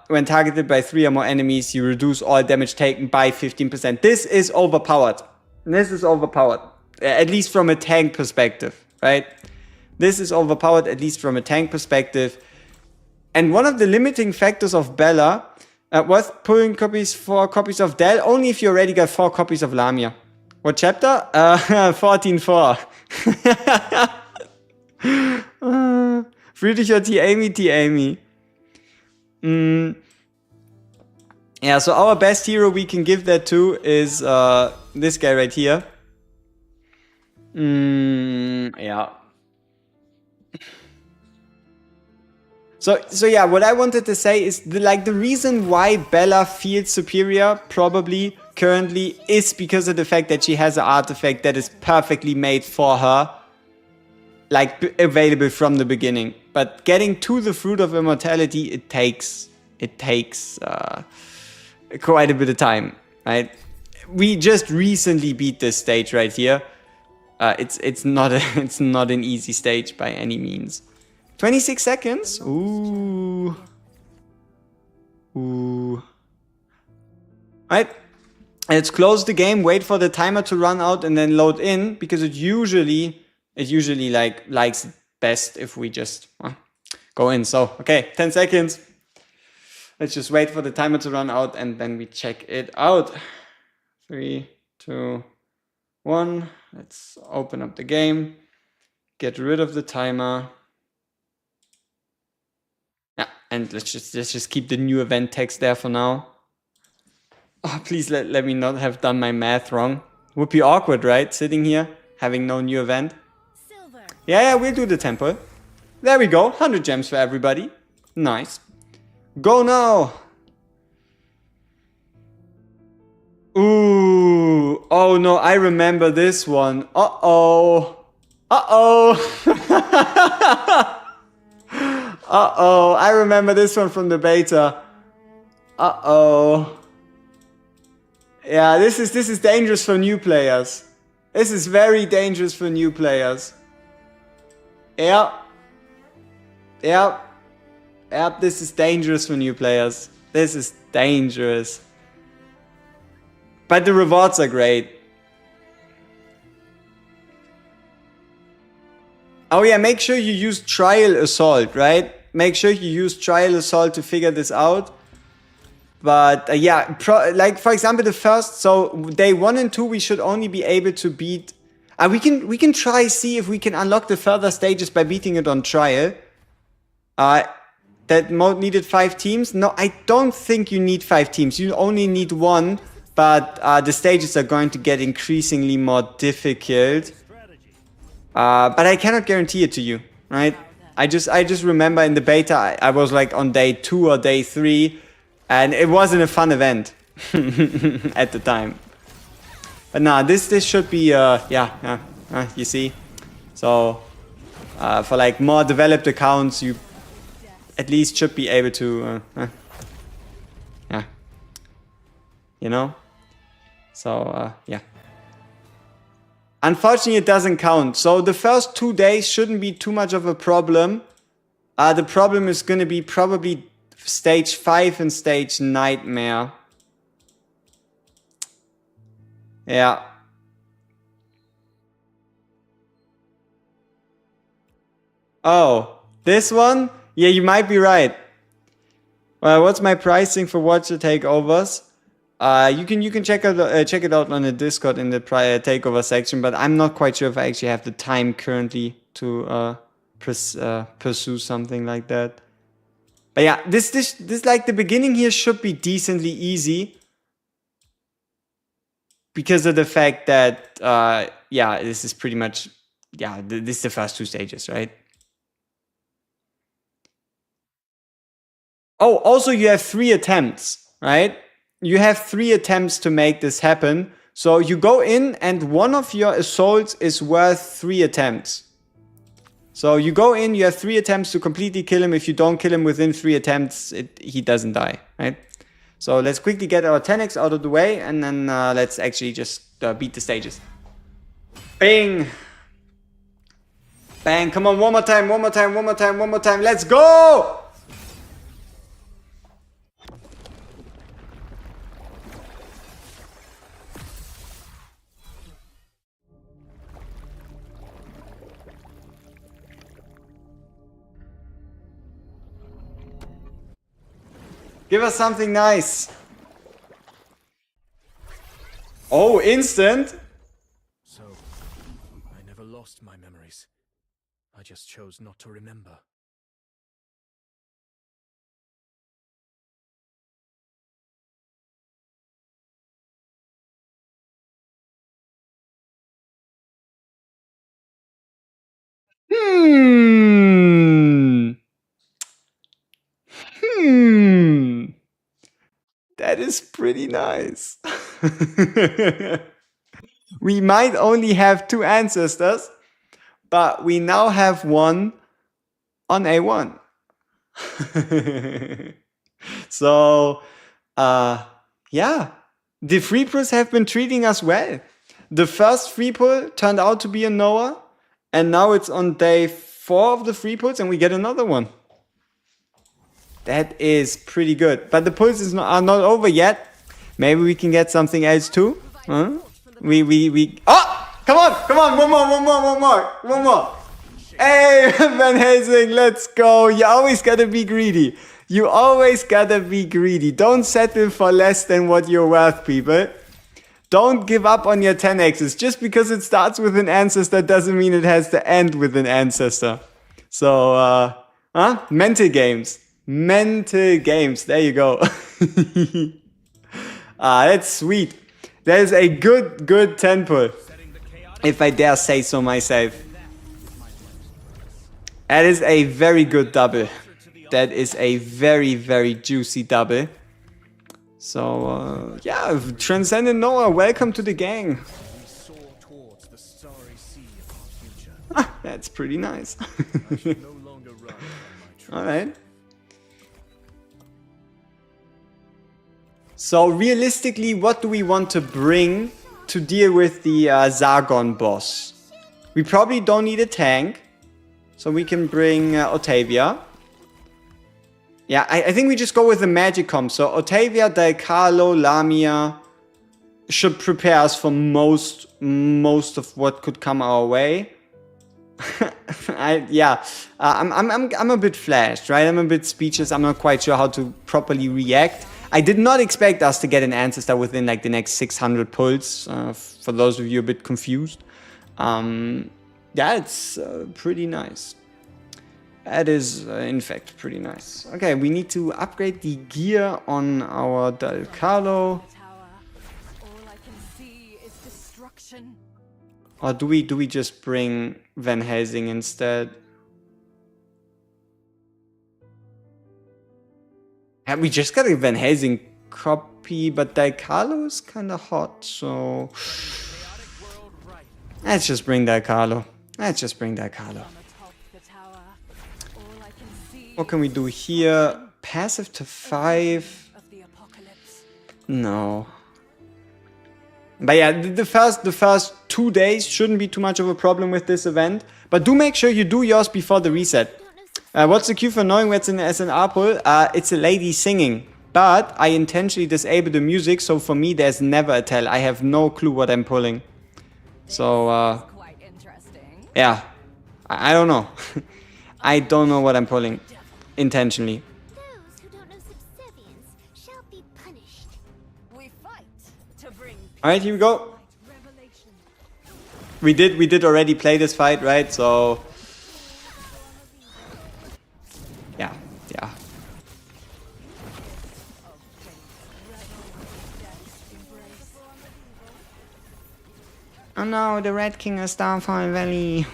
when targeted by 3 or more enemies, you reduce all damage taken by 15%. This is overpowered. This is overpowered. At least from a tank perspective, right? This is overpowered, at least from a tank perspective. And one of the limiting factors of Bella was pulling 4 copies of Dell, only if you already got 4 copies of Lamia. What chapter? 14.4. Friedrich or T. Amy? T. Amy. Yeah, so our best hero we can give that to is this guy right here. Yeah. So yeah, what I wanted to say is the reason why Bella feels superior probably currently is because of the fact that she has an artifact that is perfectly made for her, like available from the beginning. But getting to the Fruit of Immortality, it takes quite a bit of time, right? We just recently beat this stage right here. It's not an easy stage by any means. 26 seconds? Ooh. Right. Let's close the game, wait for the timer to run out and then load in, because it usually likes it best if we just go in. So, okay, 10 seconds. Let's just wait for the timer to run out and then we check it out. 3, 2, 1. Let's open up the game. Get rid of the timer. Yeah, and let's just keep the new event text there for now. Oh, please let me not have done my math wrong. Would be awkward, right? Sitting here, having no new event. Silver. Yeah, we'll do the temple. There we go, 100 gems for everybody. Nice. Go now! Ooh. Oh no, I remember this one. Uh-oh. Uh-oh. Uh-oh. I remember this one from the beta. Uh-oh. Yeah, this is dangerous for new players. This is very dangerous for new players. Yeah. Yeah. Yeah, this is dangerous for new players. This is dangerous. But the rewards are great. Oh yeah, make sure you use Trial Assault, right? Make sure you use Trial Assault to figure this out. But yeah, like for example, the first, so day 1 and 2, we should only be able to beat. We can try see if we can unlock the further stages by beating it on trial. That mode needed 5 teams. No, I don't think you need 5 teams. You only need 1. But the stages are going to get increasingly more difficult. But I cannot guarantee it to you, right? I just remember in the beta, I was like on day 2 or day 3. And it wasn't a fun event at the time. But nah, this should be, you see. So, for like more developed accounts, you at least should be able to, yeah. You know? So, yeah. Unfortunately, it doesn't count. So the first 2 days shouldn't be too much of a problem. The problem is going to be probably stage 5 and stage Nightmare. Yeah. Oh, this one? Yeah, you might be right. Well, what's my pricing for Watcher takeovers? You can check it out on the Discord in the prior takeover section, but I'm not quite sure if I actually have the time currently to pursue something like that. But yeah, this like the beginning here should be decently easy because of the fact that yeah, this is pretty much this is the first 2 stages, right? Oh, also you have 3 attempts, right? You have 3 attempts to make this happen. So you go in and one of your assaults is worth 3 attempts. So you go in, you have 3 attempts to completely kill him. If you don't kill him within 3 attempts, he doesn't die, right? So let's quickly get our 10x out of the way and then let's actually just beat the stages. Bing! Bang, come on, one more time, one more time, one more time, one more time. Let's go! Give us something nice. Oh, instant? So, I never lost my memories. I just chose not to remember. That is pretty nice. We might only have 2 ancestors, but we now have one on A1. So, yeah, the free pulls have been treating us well. The first free pull turned out to be a Noah, and now it's on day 4 of the free pulls, and we get another one. That is pretty good. But the pulls are not over yet. Maybe we can get something else too. Huh? Oh! Come on! One more! Hey, Van Helsing, let's go! You always gotta be greedy. You always gotta be greedy. Don't settle for less than what you're worth, people. Don't give up on your 10x's. Just because it starts with an ancestor doesn't mean it has to end with an ancestor. So, mental games. Mental games. There you go. That's sweet. That is a good 10 pull. If I dare say so myself. That is a very good double. That is a very, very juicy double. So, yeah, Transcendent Noah, welcome to the gang. We soar towards the starry sea of our future. Ah, that's pretty nice. I shall no longer run from my truth. Alright. So, realistically, what do we want to bring to deal with the Zargon boss? We probably don't need a tank. So, we can bring Otavia. Yeah, I think we just go with the magic comp. So Otavia, Del Carlo, Lamia should prepare us for most of what could come our way. I'm a bit flashed, right? I'm a bit speechless. I'm not quite sure how to properly react. I did not expect us to get an ancestor within like the next 600 pulls. For those of you a bit confused, yeah, it's pretty nice. That is, in fact, pretty nice. Okay, we need to upgrade the gear on our Del Carlo. Tower. All I can see is destruction. Or do we just bring Van Helsing instead? Yeah, we just got a Van Helsing copy, but Del Carlo is kind of hot, so... Let's just bring Del Carlo. Let's just bring Del Carlo. Atop the tower. All I can see What can we do here? Passive to 5. of the apocalypse. No. But yeah, the first 2 days shouldn't be too much of a problem with this event. But do make sure you do yours before the reset. What's the cue for knowing what's in the SNR pull? It's a lady singing. But I intentionally disable the music, so for me there's never a tell. I have no clue what I'm pulling. So, Quite interesting. yeah. I don't know. I don't know what I'm pulling. Intentionally. Those who don't know subservience shall be punished. We fight to bring Alright, here we go. revelation. We did already play this fight, right? So yeah. Oh no, the Red King of Starfall Valley.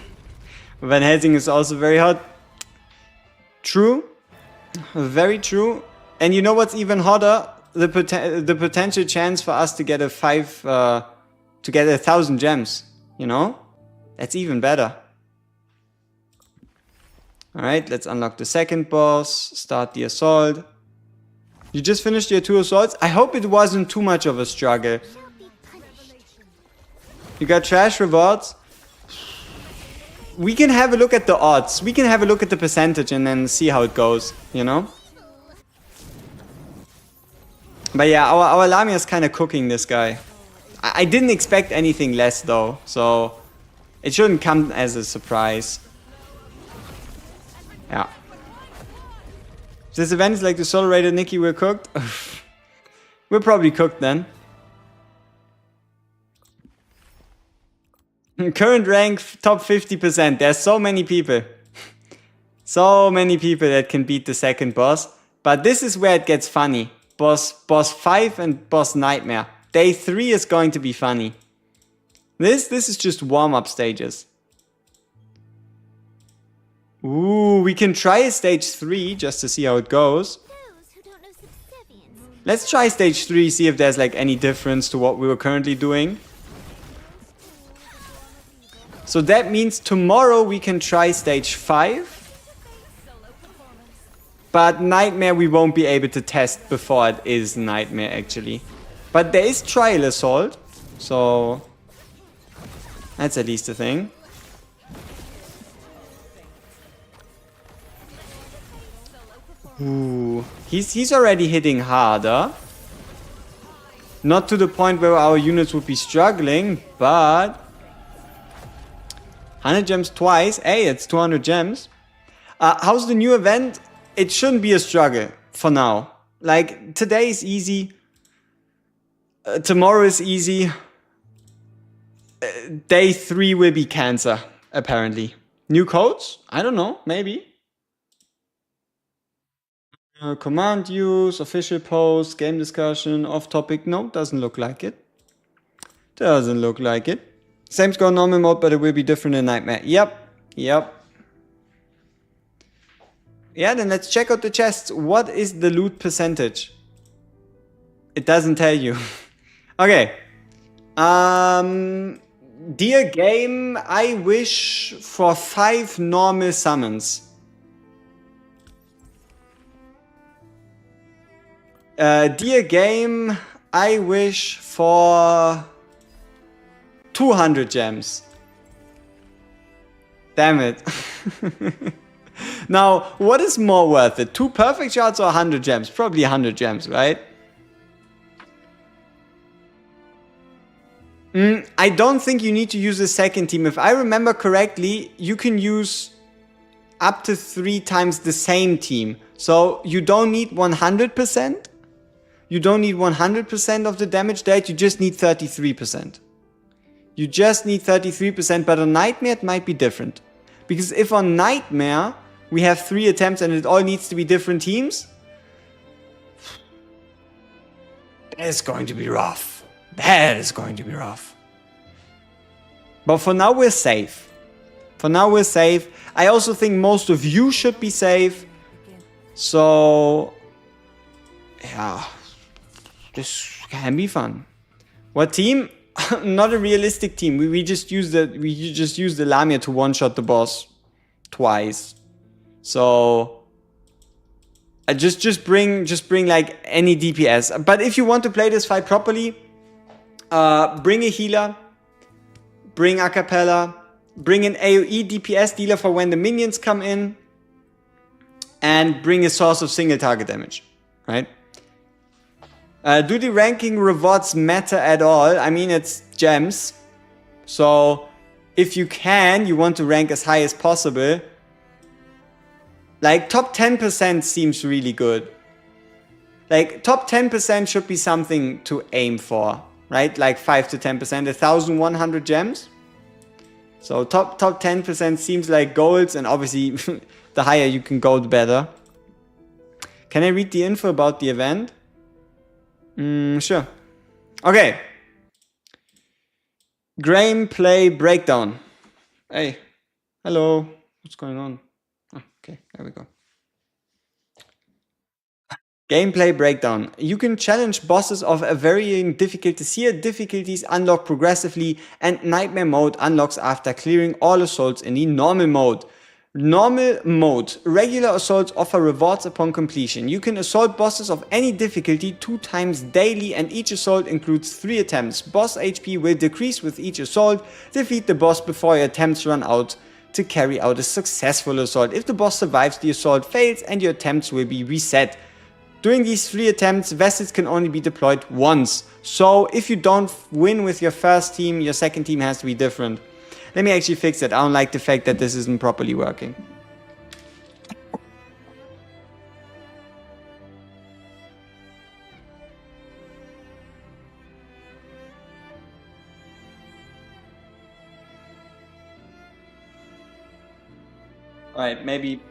Van Helsing is also very hot. True. Very true. And you know what's even hotter? The potential chance for us to get a 1,000 gems. You know? That's even better. Alright, let's unlock the second boss. Start the assault. You just finished your 2 assaults? I hope it wasn't too much of a struggle. Shall be punished. You got trash rewards? We can have a look at the odds. We can have a look at the percentage and then see how it goes, you know? But yeah, our Lamia is kind of cooking this guy. I didn't expect anything less though, so it shouldn't come as a surprise. Yeah. If this event is like the Soul Raider Nikki, we're cooked. We're probably cooked then. Current rank top 50%. There's so many people. So many people that can beat the second boss. But this is where it gets funny. Boss 5 and Boss Nightmare. Day 3 is going to be funny. This is just warm-up stages. Ooh, we can try a stage 3 just to see how it goes. Those who don't know subservience. Let's try stage 3, see if there's like any difference to what we were currently doing. So that means tomorrow we can try stage 5. But Nightmare we won't be able to test before it is Nightmare actually. But there is Trial Assault. So that's at least a thing. Ooh, he's already hitting harder. Not to the point where our units would be struggling, but 100 gems twice. Hey, it's 200 gems. How's the new event? It shouldn't be a struggle for now. Like, today is easy. Tomorrow is easy. Day 3 will be cancer, apparently. New codes? I don't know, maybe. Command use, official post, game discussion, off topic. No, doesn't look like it. Doesn't look like it. Same score normal mode, but it will be different in Nightmare. Yep. Yeah, then let's check out the chests. What is the loot percentage? It doesn't tell you. Okay. Dear game, I wish for 5 normal summons. Dear game, I wish for 200 gems. Damn it. Now, what is more worth it? 2 perfect shots or 100 gems? Probably 100 gems, right? I don't think you need to use a second team. If I remember correctly, you can use up to 3 times the same team. So you don't need 100%. You don't need 100% of the damage dealt, you just need 33%. You just need 33%, but on Nightmare it might be different. Because if on Nightmare we have 3 attempts and it all needs to be different teams, that is going to be rough. That is going to be rough. But for now we're safe. For now we're safe. I also think most of you should be safe. So, yeah, this can be fun. What team? Not a realistic team. We just use the Lamia to one-shot the boss twice. So I just bring like any DPS. But if you want to play this fight properly, bring a healer, bring a cappella, bring an AoE DPS dealer for when the minions come in, and bring a source of single target damage, right? Do the ranking rewards matter at all? I mean, it's gems. So if you want to rank as high as possible. Like top 10% seems really good. Like top 10% should be something to aim for, right? Like 5 to 10%, 1,100 gems. So top 10% seems like goals, and obviously the higher you can go, the better. Can I read the info about the event? Sure. Okay. Gameplay breakdown. Hey. Hello. What's going on? Oh, okay, there we go. Gameplay breakdown. You can challenge bosses of a varying difficulties here. Difficulties unlock progressively, and Nightmare mode unlocks after clearing all assaults in the normal mode. Normal mode. Regular assaults offer rewards upon completion. You can assault bosses of any difficulty 2 times daily, and each assault includes 3 attempts. Boss HP will decrease with each assault. Defeat the boss before your attempts run out to carry out a successful assault. If the boss survives, the assault fails and your attempts will be reset. During these 3 attempts, vessels can only be deployed once. So if you don't win with your first team, your second team has to be different. Let me actually fix it. I don't like the fact that this isn't properly working. Alright, maybe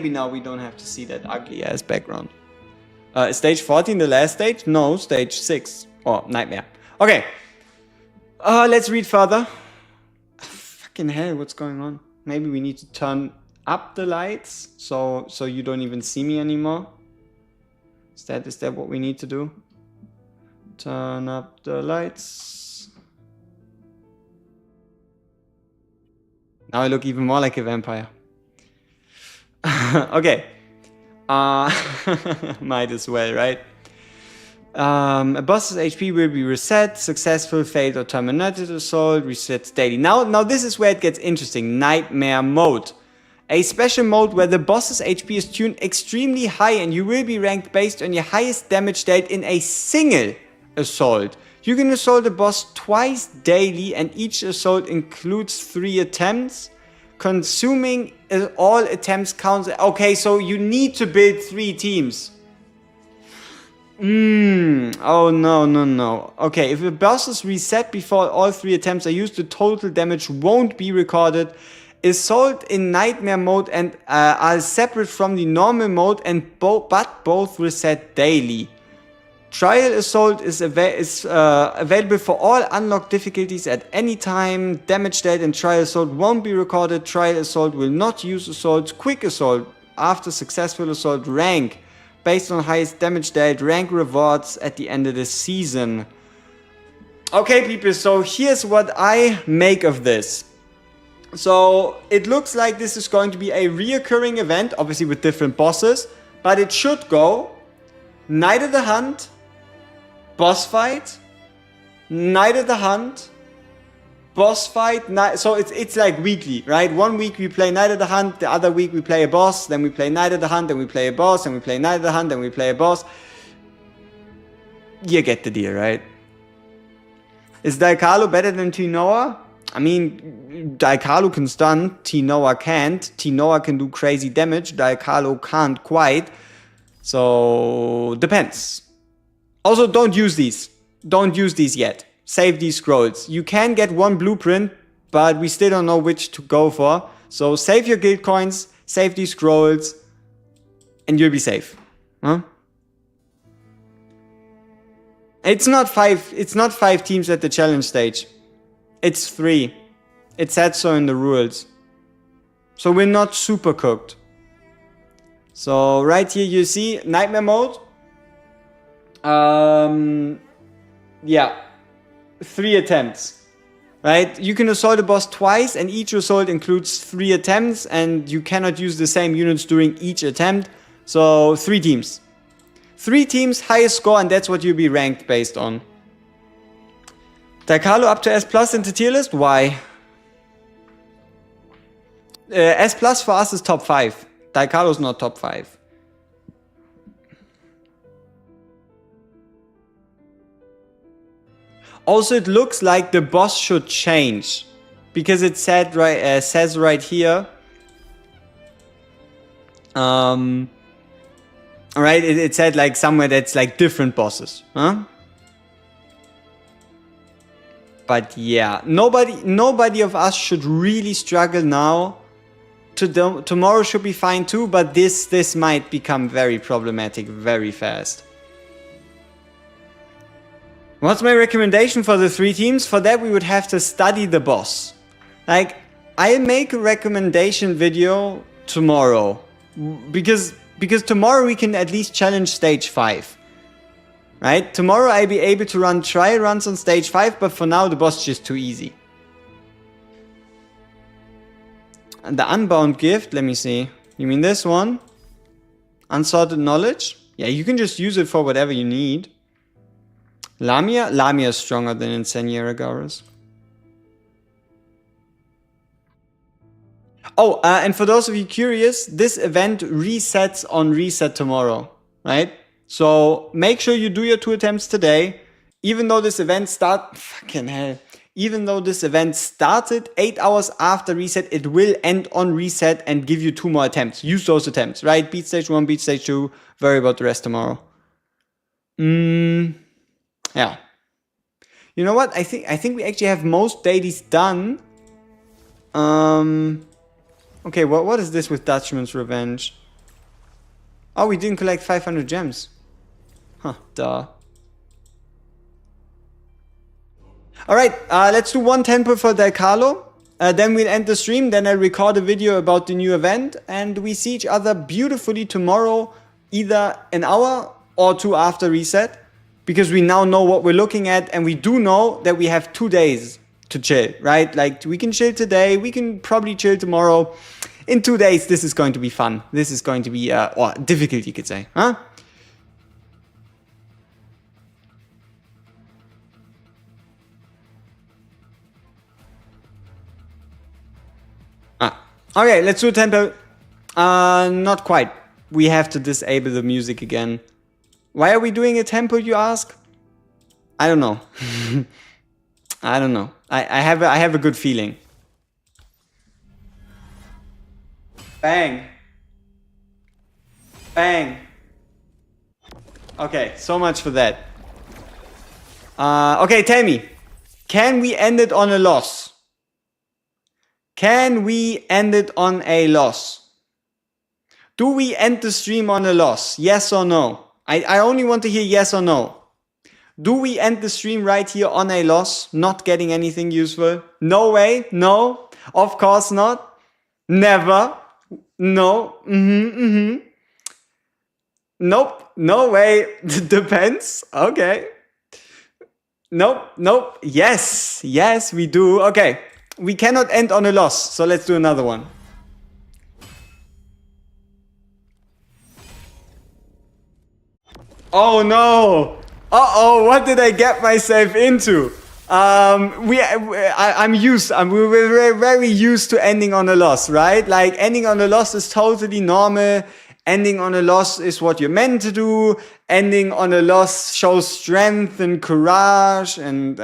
now we don't have to see that ugly ass background. Stage 14, the last stage? No, stage 6. Or Nightmare. Okay. Let's read further. Fucking hell, what's going on? Maybe we need to turn up the lights so you don't even see me anymore. Is that what we need to do? Turn up the lights. Now I look even more like a vampire. Okay. Might as well, right? A boss's HP will be reset. Successful, failed, or terminated assault resets daily. Now this is where it gets interesting. Nightmare mode. A special mode where the boss's HP is tuned extremely high and you will be ranked based on your highest damage dealt in a single assault. You can assault a boss twice daily, and each assault includes 3 attempts. Consuming all attempts counts. Okay, so you need to build 3 teams. Oh no. Okay, if a boss is reset before all 3 attempts are used, the total damage won't be recorded. Assault in Nightmare mode and are separate from the normal mode, and but both reset daily. Trial Assault is available for all unlocked difficulties at any time. Damage dealt in Trial Assault won't be recorded. Trial Assault will not use Assault. Quick Assault after successful assault rank based on highest damage dealt, rank rewards at the end of the season. Okay, people, so here's what I make of this. So it looks like this is going to be a reoccurring event, obviously with different bosses, but it should go Night of the Hunt, boss fight, Night of the Hunt, boss fight. So it's like weekly, right? 1 week we play Night of the Hunt, the other week we play a boss, then we play Night of the Hunt, then we play a boss, and we play Night of the Hunt, then we play a boss. You get the deal, right? Is Daikalo better than Tinoa? I mean, Daikalo can stun, Tinoa can't. Tinoa can do crazy damage, Daikalo can't quite. So, depends. Also, don't use these. Don't use these yet. Save these scrolls. You can get one blueprint, but we still don't know which to go for. So, save your guild coins, save these scrolls, and you'll be safe. Huh? It's not five teams at the challenge stage. It's 3. It said so in the rules. So we're not super cooked. So right here you see nightmare mode. Yeah. 3 attempts. Right? You can assault a boss twice and each assault includes 3 attempts and you cannot use the same units during each attempt. So 3 teams. 3 teams, highest score, and that's what you'll be ranked based on. Daikalo up to S plus in the tier list? Why? S plus for us is top 5. Daikalo's not top 5. Also, it looks like the boss should change. Because it said says right here. Alright, it said like somewhere that's like different bosses. Huh? But yeah, nobody of us should really struggle now. Tomorrow should be fine too, but this might become very problematic very fast. What's my recommendation for the 3 teams? For that we would have to study the boss. Like, I'll make a recommendation video tomorrow. Because tomorrow we can at least challenge stage 5. Right? Tomorrow I'll be able to run trial runs on stage 5, but for now the boss is just too easy. And the Unbound gift, let me see. You mean this one? Unsorted knowledge? Yeah, you can just use it for whatever you need. Lamia? Lamia is stronger than Incendiary Garrus. Oh, and for those of you curious, this event resets on reset tomorrow, right? So make sure you do your 2 attempts today. Even though this event even though this event started 8 hours after reset, it will end on reset and give you 2 more attempts. Use those attempts, right? Beat stage 1, beat stage 2. Worry about the rest tomorrow. Yeah. You know what? I think we actually have most dailies done. Okay, what is this with Dutchman's Revenge? Oh, we didn't collect 500 gems. Huh, duh. Alright, let's do 1 temple for Daikalo. Then we'll end the stream, then I'll record a video about the new event. And we see each other beautifully tomorrow, either an hour or 2 after reset. Because we now know what we're looking at, and we do know that we have 2 days to chill, right? Like, we can chill today, we can probably chill tomorrow. In 2 days, this is going to be fun. This is going to be, or difficult, you could say, huh? Okay, let's do a temple. Not quite. We have to disable the music again. Why are we doing a temple, you ask? I don't know. I don't know. I have a good feeling. Bang. Bang. Okay, so much for that. Okay, tell me. Can we end it on a loss? Can we end it on a loss? Do we end the stream on a loss? Yes or no? I only want to hear yes or no. Do we end the stream right here on a loss? Not getting anything useful? No way? No? Of course not? Never? No? Nope. No way. Depends. Okay. Nope. Nope. Yes. Yes, we do. Okay. We cannot end on a loss. So let's do another one. Oh no! Uh-oh, what did I get myself into? I'm used. We're very used to ending on a loss, right? Like ending on a loss is totally normal. Ending on a loss is what you're meant to do. Ending on a loss shows strength and courage and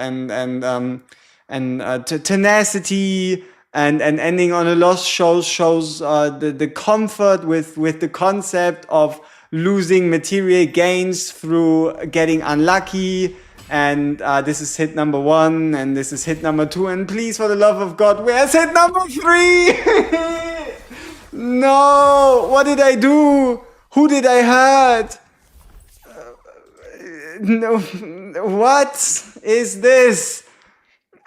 tenacity. And ending on a loss shows the comfort with the concept of losing material gains through getting unlucky. And this is hit number 1, and this is hit number 2. And please, for the love of God, where's hit number 3? No, what did I do? Who did I hurt? No, what is this?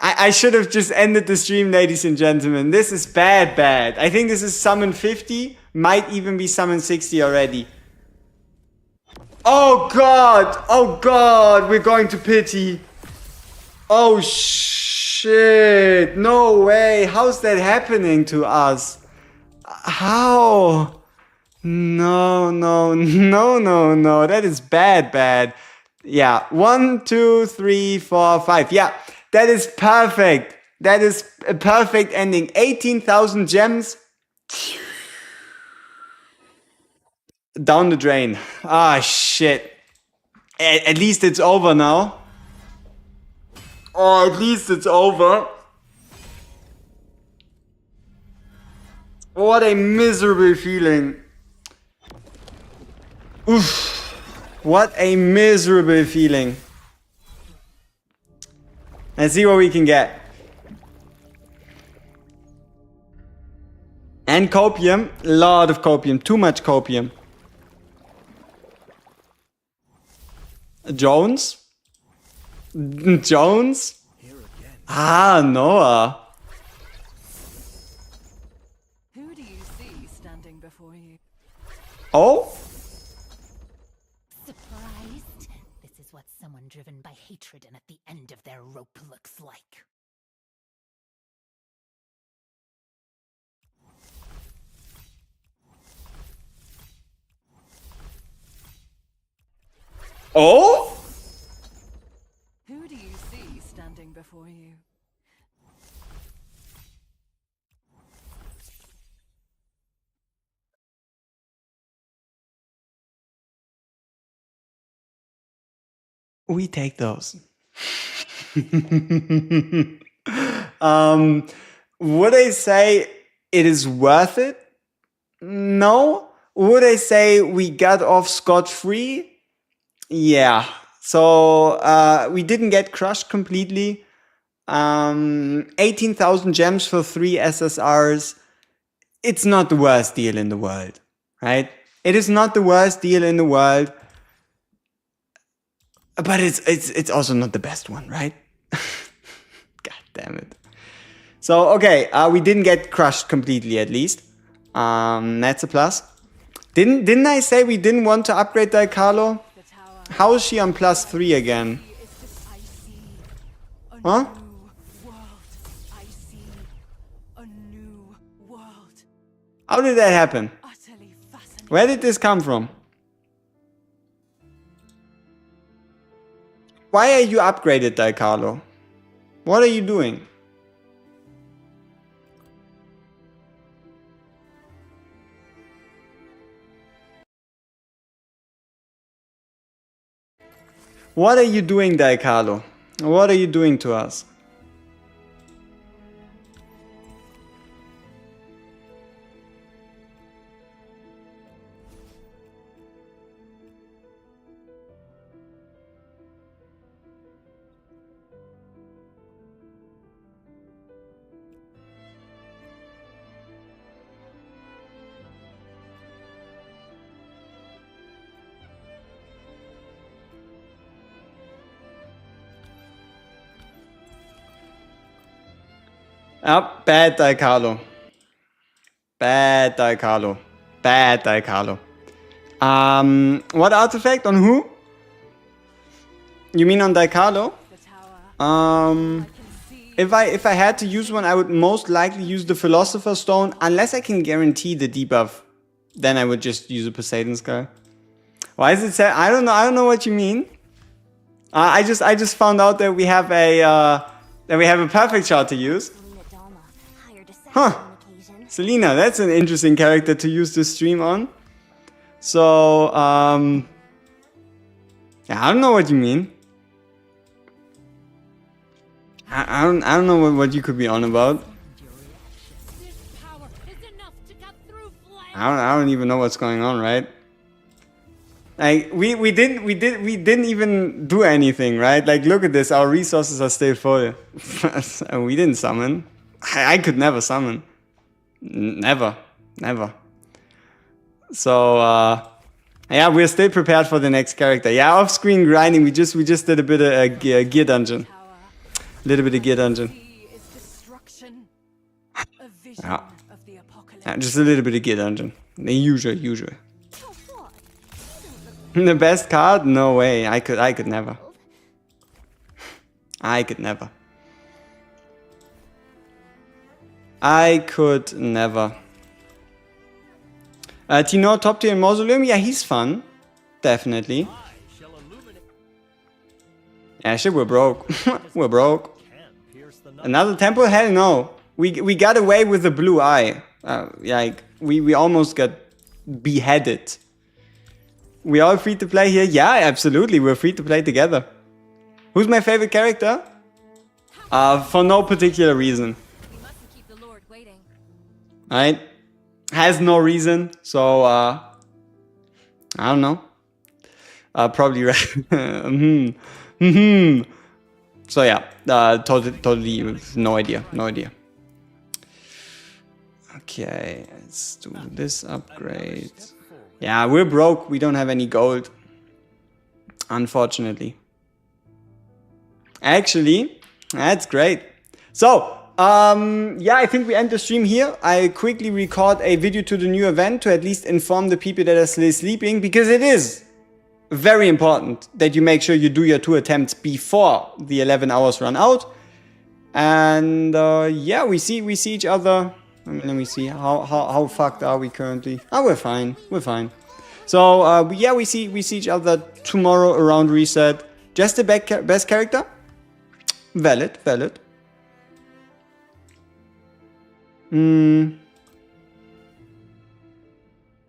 I should have just ended the stream, ladies and gentlemen. This is bad. I think this is summon 50, might even be summon 60 already. Oh God, we're going to pity. Oh shit, no way. How's that happening to us? How? No, that is bad. Yeah, 1, 2, 3, 4, 5. Yeah, that is perfect. That is a perfect ending. 18,000 gems. Down the drain. Ah, shit. At least it's over now. Oh, at least it's over. What a miserable feeling. Oof. What a miserable feeling. Let's see what we can get. And copium. A lot of copium. Too much copium. Jones? Jones? Ah, Noah. Who do you see standing before you? Oh? Surprised? This is what someone driven by hatred and at the end of their rope looks like. Oh? Who do you see standing before you? We take those. Would I say it is worth it? No. Would I say we got off scot-free? Yeah. So we didn't get crushed completely. 18,000 gems for 3 SSRs. It's not the worst deal in the world, right? It is not the worst deal in the world. But it's also not the best one, right? God damn it. So, okay, we didn't get crushed completely, at least. That's a plus. Didn't I say we didn't want to upgrade Daikalo? How is she on +3 again? I see a Huh? new world. I see a new world. How did that happen? Utterly fascinating. Where did this come from? Why are you upgraded, Daikalo? What are you doing? What are you doing, Daikalo? What are you doing to us? Bad Daikalo. Bad Daikalo. Bad Daikalo. What artifact? On who? You mean on Daikalo? The tower. If I had to use one, I would most likely use the Philosopher's Stone, unless I can guarantee the debuff. Then I would just use a Poseidon Skull. Why is it said? I don't know. I don't know what you mean. I just found out that we have a perfect shot to use. Selena Dalma, hired assassin Huh. on occasion. Selena, that's an interesting character to use this stream on. So, yeah, I don't know what you mean. I don't know what you could be on about. I don't even know what's going on, right? Like we didn't even do anything, right? Like look at this, our resources are still full. We didn't summon. I could never summon. Never. So yeah, we're still prepared for the next character. Yeah, off-screen grinding. We just did a bit of a gear dungeon. A little bit of gear dungeon. Is destruction. A vision Yeah. of the apocalypse. Yeah, just a little bit of gear dungeon. The usual. Oh, what? The best card? No way. I could never. I could never. Tino, top tier in Mausoleum? Yeah, he's fun. Definitely. Yeah, shit, we're broke. We're broke. Another temple? Hell no. We got away with the blue eye. Like, we almost got beheaded. We all free to play here? Yeah, absolutely. We're free to play together. Who's my favorite character? For no particular reason. We mustn't keep the Lord waiting. Right? Has no reason. So, I don't know. Probably right. So yeah, totally no idea. Okay, let's do this upgrade. Yeah, we're broke. We don't have any gold. Unfortunately. Actually, that's great. So, yeah, I think we end the stream here. I quickly record a video to the new event to at least inform the people that are still sleeping, because it is very important that you make sure you do your 2 attempts before the 11 hours run out. And yeah, we see each other. Let me see how fucked are we currently. Oh, we're fine. So yeah, we see each other tomorrow around reset. Just the best character. Valid.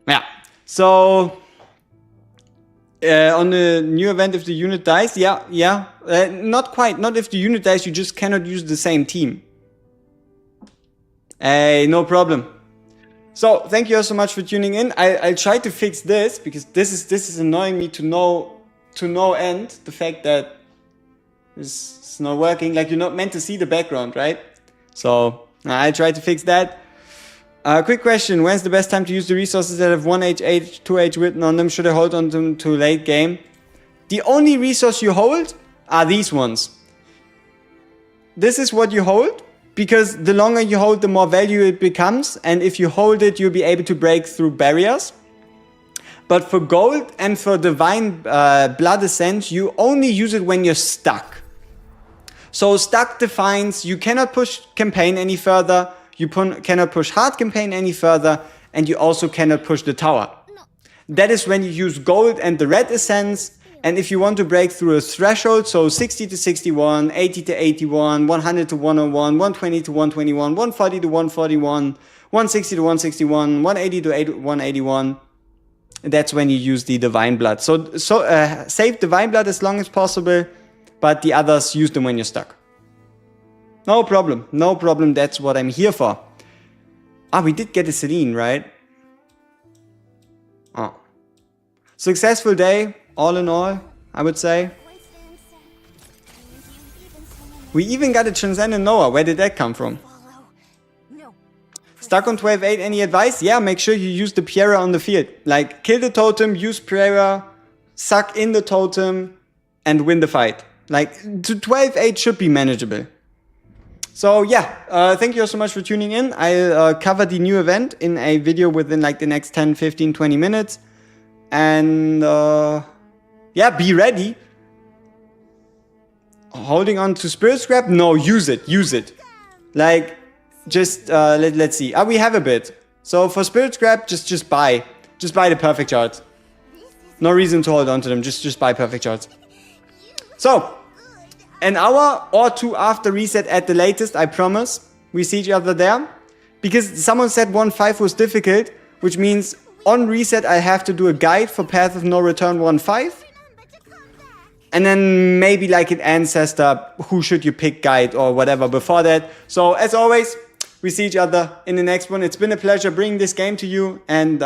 Yeah. So on the new event, if the unit dies, yeah. Not quite. Not if the unit dies, you just cannot use the same team. Hey, no problem. So thank you all so much for tuning in. I'll try to fix this, because this is annoying me to no end. The fact that it's not working. Like, you're not meant to see the background, right? So I try to fix that. Quick question: when's the best time to use the resources that have 1H, 2H written on them? Should I hold on to them to late game? The only resource you hold are these ones. This is what you hold, because the longer you hold, the more value it becomes. And if you hold it, you'll be able to break through barriers. But for gold and for divine blood ascent, you only use it when you're stuck. So stuck defines you cannot push campaign any further. You cannot push hard campaign any further, and you also cannot push the tower. That is when you use gold and the red essence. And if you want to break through a threshold, so 60 to 61, 80 to 81, 100 to 101, 120 to 121, 140 to 141, 160 to 161, 180 to 181, that's when you use the divine blood. So save divine blood as long as possible, but the others, use them when you're stuck. No problem, that's what I'm here for. Ah, we did get a Celine, right? Oh. Successful day, all in all, I would say. We even got a Transcendent Noah. Where did that come from? Stuck on 12-8, any advice? Yeah, make sure you use the Piera on the field. Like, kill the totem, use Piera, suck in the totem, and win the fight. Like, to 12-8 should be manageable. So yeah, thank you all so much for tuning in. I'll cover the new event in a video within like the next 10, 15, 20 minutes. And yeah, be ready. Holding on to spirit scrap? No, use it. Like, just let's see. We have a bit. So for spirit scrap, just buy the perfect shards. No reason to hold on to them. Just buy perfect shards. So an hour or two after reset at the latest, I promise. We see each other there. Because someone said 1.5 was difficult, which means on reset I have to do a guide for Path of No Return 1.5. And then maybe like an ancestor, who should you pick guide or whatever before that. So as always, we see each other in the next one. It's been a pleasure bringing this game to you, and